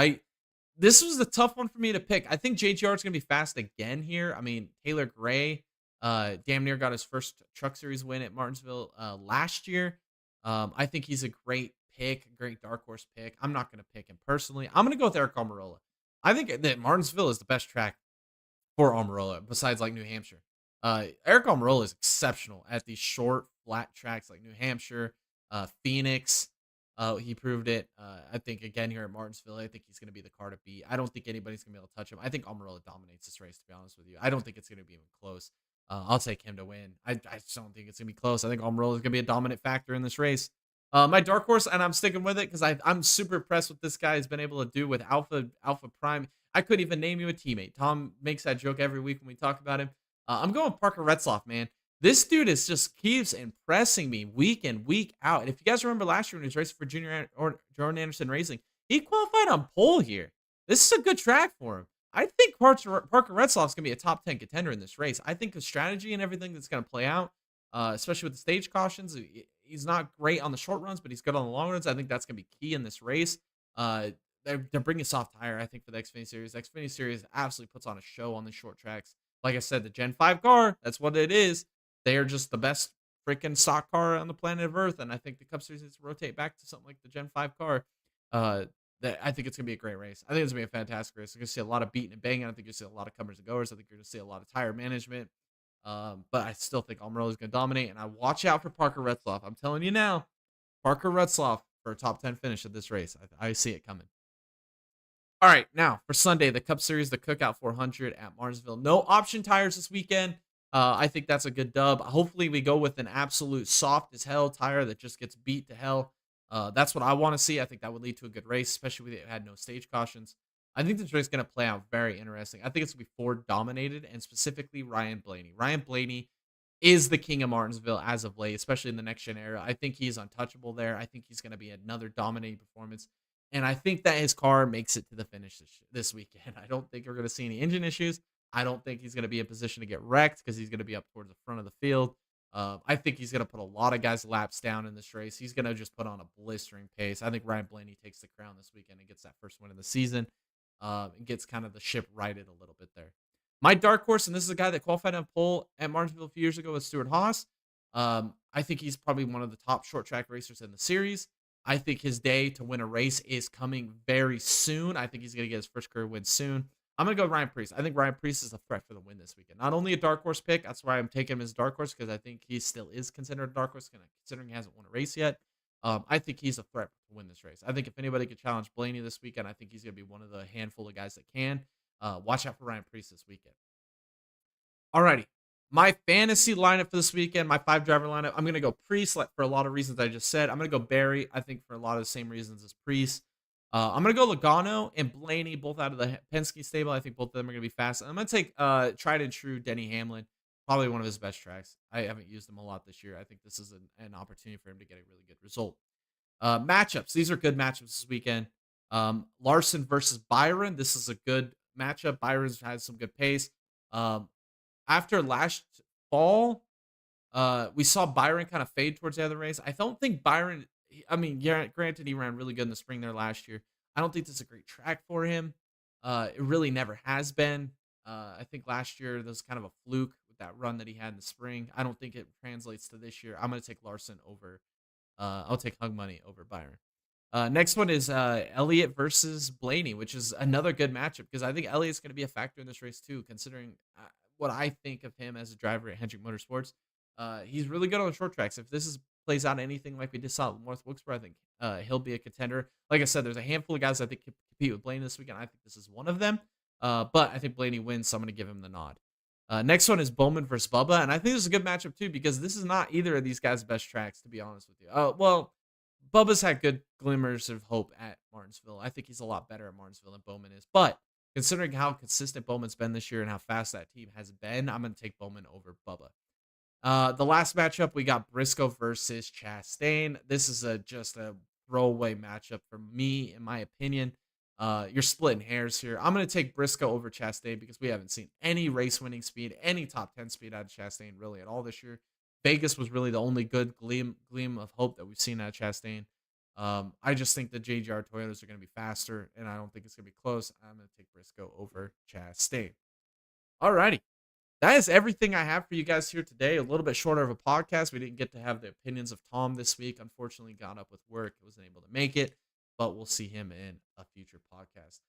This was the tough one for me to pick. I think JGR is going to be fast again here. I mean, Taylor Gray damn near got his first Truck Series win at Martinsville last year. I think he's a great pick, great dark horse pick. I'm not going to pick him personally. I'm going to go with Eric Almirola. I think that Martinsville is the best track for Almirola besides like New Hampshire. Eric Almirola is exceptional at these short, flat tracks like New Hampshire, Phoenix. He proved it. I think again here at Martinsville, I think he's going to be the car to beat. I don't think anybody's going to be able to touch him. I think Almirola dominates this race, to be honest with you. I don't think it's going to be even close. I'll take him to win. I just don't think it's going to be close. I think Almirola is going to be a dominant factor in this race. My dark horse, and I'm sticking with it because I'm super impressed with this guy has been able to do with Alpha Prime. I couldn't even name you a teammate. Tom makes that joke every week when we talk about him. I'm going Parker Retzloff, man. This dude is just keeps impressing me week in, week out. And if you guys remember last year when he was racing for Jordan Anderson Racing, he qualified on pole here. This is a good track for him. I think Parker Retzloff's going to be a top 10 contender in this race. I think the strategy and everything that's going to play out, especially with the stage cautions, he's not great on the short runs, but he's good on the long runs. I think that's going to be key in this race. They're bringing soft tire, I think, for the Xfinity Series. The Xfinity Series absolutely puts on a show on the short tracks. Like I said, the Gen 5 car, that's what it is. They are just the best freaking stock car on the planet of Earth, and I think the Cup Series needs to rotate back to something like the Gen 5 car. I think it's going to be a great race. I think it's going to be a fantastic race. You're going to see a lot of beating and banging. I think you're going to see a lot of comers and goers. I think you're going to see a lot of tire management. But I still think Almirola is going to dominate, and I watch out for Parker Retzloff. I'm telling you now, Parker Retzloff for a top 10 finish of this race. I see it coming. All right, now for Sunday, the Cup Series, the Cookout 400 at Martinsville. No option tires this weekend. I think that's a good dub. Hopefully, we go with an absolute soft as hell tire that just gets beat to hell. That's what I want to see. I think that would lead to a good race, especially if it had no stage cautions. I think this race is going to play out very interesting. I think it's going to be Ford dominated, and specifically Ryan Blaney. Ryan Blaney is the king of Martinsville as of late, especially in the next gen era. I think he's untouchable there. I think he's going to be another dominating performance. And I think that his car makes it to the finish this weekend. I don't think we're going to see any engine issues. I don't think he's going to be in position to get wrecked because he's going to be up towards the front of the field. I think he's going to put a lot of guys' laps down in this race. He's going to just put on a blistering pace. I think Ryan Blaney takes the crown this weekend and gets that first win of the season and gets kind of the ship righted a little bit there. My dark horse, and this is a guy that qualified on pole at Martinsville a few years ago with Stuart Haas. I think he's probably one of the top short track racers in the series. I think his day to win a race is coming very soon. I think he's going to get his first career win soon. I'm gonna go Ryan Preece. I think Ryan Preece is a threat for the win this weekend. Not only a dark horse pick, that's why I'm taking him as dark horse because I think he still is considered a dark horse, considering he hasn't won a race yet. I think he's a threat to win this race. I think if anybody could challenge Blaney this weekend, I think he's gonna be one of the handful of guys that can. Watch out for Ryan Preece this weekend. Alrighty. My fantasy lineup for this weekend, my 5 driver lineup, I'm going to go Priest for a lot of reasons I just said. I'm going to go Barry, I think, for a lot of the same reasons as Priest. I'm going to go Logano and Blaney, both out of the Penske stable. I think both of them are going to be fast. I'm going to take tried and true Denny Hamlin, probably one of his best tracks. I haven't used him a lot this year. I think this is an opportunity for him to get a really good result. Matchups. These are good matchups this weekend. Larson versus Byron. This is a good matchup. Byron's had some good pace. After last fall, we saw Byron kind of fade towards the end of the race. I don't think Byron, I mean, yeah, granted, he ran really good in the spring there last year. I don't think this is a great track for him. It really never has been. I think last year there was kind of a fluke with that run that he had in the spring. I don't think it translates to this year. I'm going to take Larson over. I'll take Hug Money over Byron. Next one is Elliott versus Blaney, which is another good matchup because I think Elliott's going to be a factor in this race too, considering what I think of him as a driver at Hendrick Motorsports. He's really good on the short tracks. If this plays out anything like we just saw at North Wilkesboro, I think he'll be a contender. Like I said, there's a handful of guys I think can compete with Blaney this weekend. I think this is one of them. But I think Blaney wins, so I'm going to give him the nod. Next one is Bowman versus Bubba, and I think this is a good matchup too because this is not either of these guys' best tracks, to be honest with you. Well, Bubba's had good glimmers of hope at Martinsville. I think he's a lot better at Martinsville than Bowman is. But considering how consistent Bowman's been this year and how fast that team has been, I'm going to take Bowman over Bubba. The last matchup, we got Briscoe versus Chastain. This is just a throwaway matchup for me, in my opinion. You're splitting hairs here. I'm going to take Briscoe over Chastain because we haven't seen any race-winning speed, any top 10 speed out of Chastain really at all this year. Vegas was really the only good gleam of hope that we've seen out of Chastain. I just think the JGR Toyotas are going to be faster, and I don't think it's going to be close. I'm going to take Briscoe over Chastain. Alrighty. That is everything I have for you guys here today. A little bit shorter of a podcast. We didn't get to have the opinions of Tom this week. Unfortunately, got up with work. Wasn't able to make it, but we'll see him in a future podcast.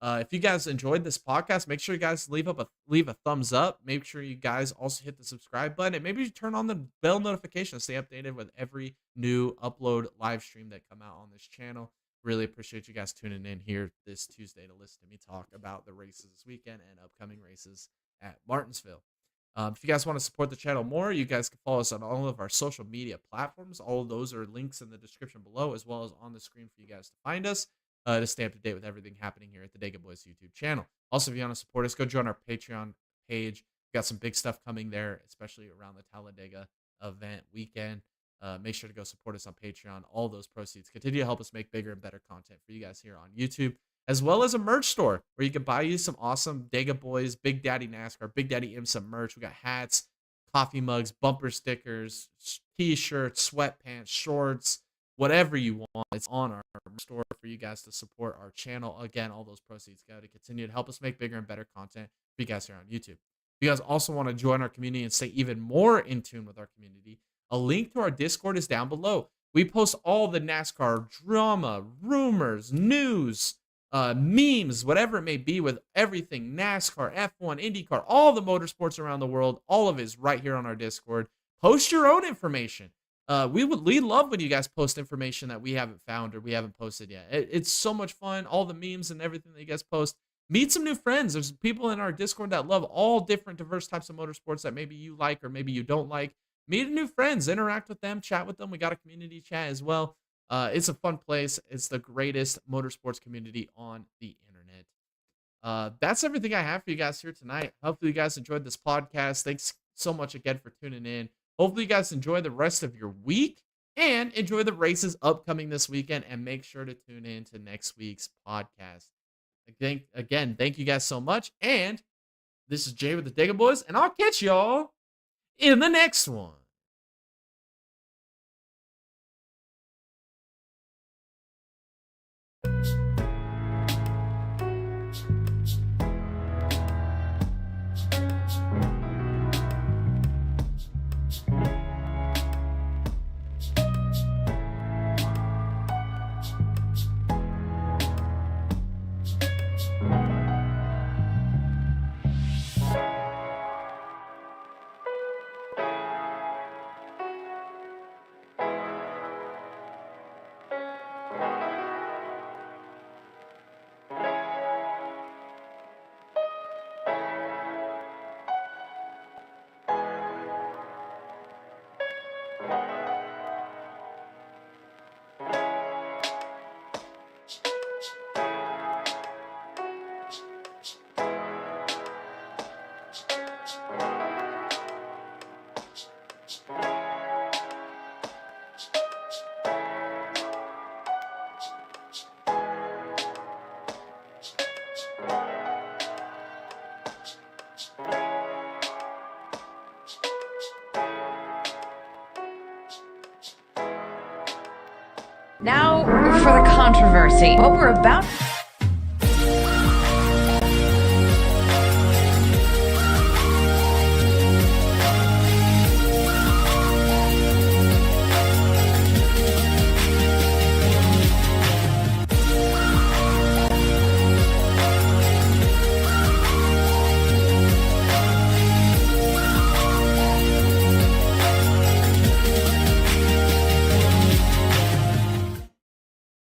If you guys enjoyed this podcast, make sure you guys leave a thumbs up. Make sure you guys also hit the subscribe button and maybe you turn on the bell notification to stay updated with every new upload live stream that come out on this channel. Really appreciate you guys tuning in here this Tuesday to listen to me talk about the races this weekend and upcoming races at Martinsville. If you guys want to support the channel more, you guys can follow us on all of our social media platforms. All of those are links in the description below, as well as on the screen for you guys to find us. To stay up to date with everything happening here at the Dega Boys YouTube channel. Also, if you want to support us, go join our Patreon page. We've got some big stuff coming there, especially around the Talladega event weekend. Make sure to go support us on Patreon. All those proceeds continue to help us make bigger and better content for you guys here on YouTube, as well as a merch store where you can buy you some awesome Dega Boys, Big Daddy NASCAR, Big Daddy IMSA merch. We got hats, coffee mugs, bumper stickers, t-shirts, sweatpants, shorts, whatever you want. It's on our store for you guys to support our channel. Again, all those proceeds go to continue to help us make bigger and better content for you guys here on YouTube. If you guys also want to join our community and stay even more in tune with our community, a link to our Discord is down below. We post all the NASCAR drama, rumors, news, memes, whatever it may be, with everything NASCAR, F1, IndyCar, all the motorsports around the world. All of it is right here on our Discord. Post your own information. We love when you guys post information that we haven't found or we haven't posted yet. It's so much fun. All the memes and everything that you guys post. Meet some new friends. There's people in our Discord that love all different diverse types of motorsports that maybe you like or maybe you don't like. Meet new friends, interact with them, chat with them. We got a community chat as well. It's a fun place. It's the greatest motorsports community on the internet. That's everything I have for you guys here tonight. Hopefully you guys enjoyed this podcast. Thanks so much again for tuning in. Hopefully you guys enjoy the rest of your week and enjoy the races upcoming this weekend, and make sure to tune in to next week's podcast. Again, thank you guys so much. And this is Jay with the Dega Boys, and I'll catch y'all in the next one. Now for the controversy. What we're about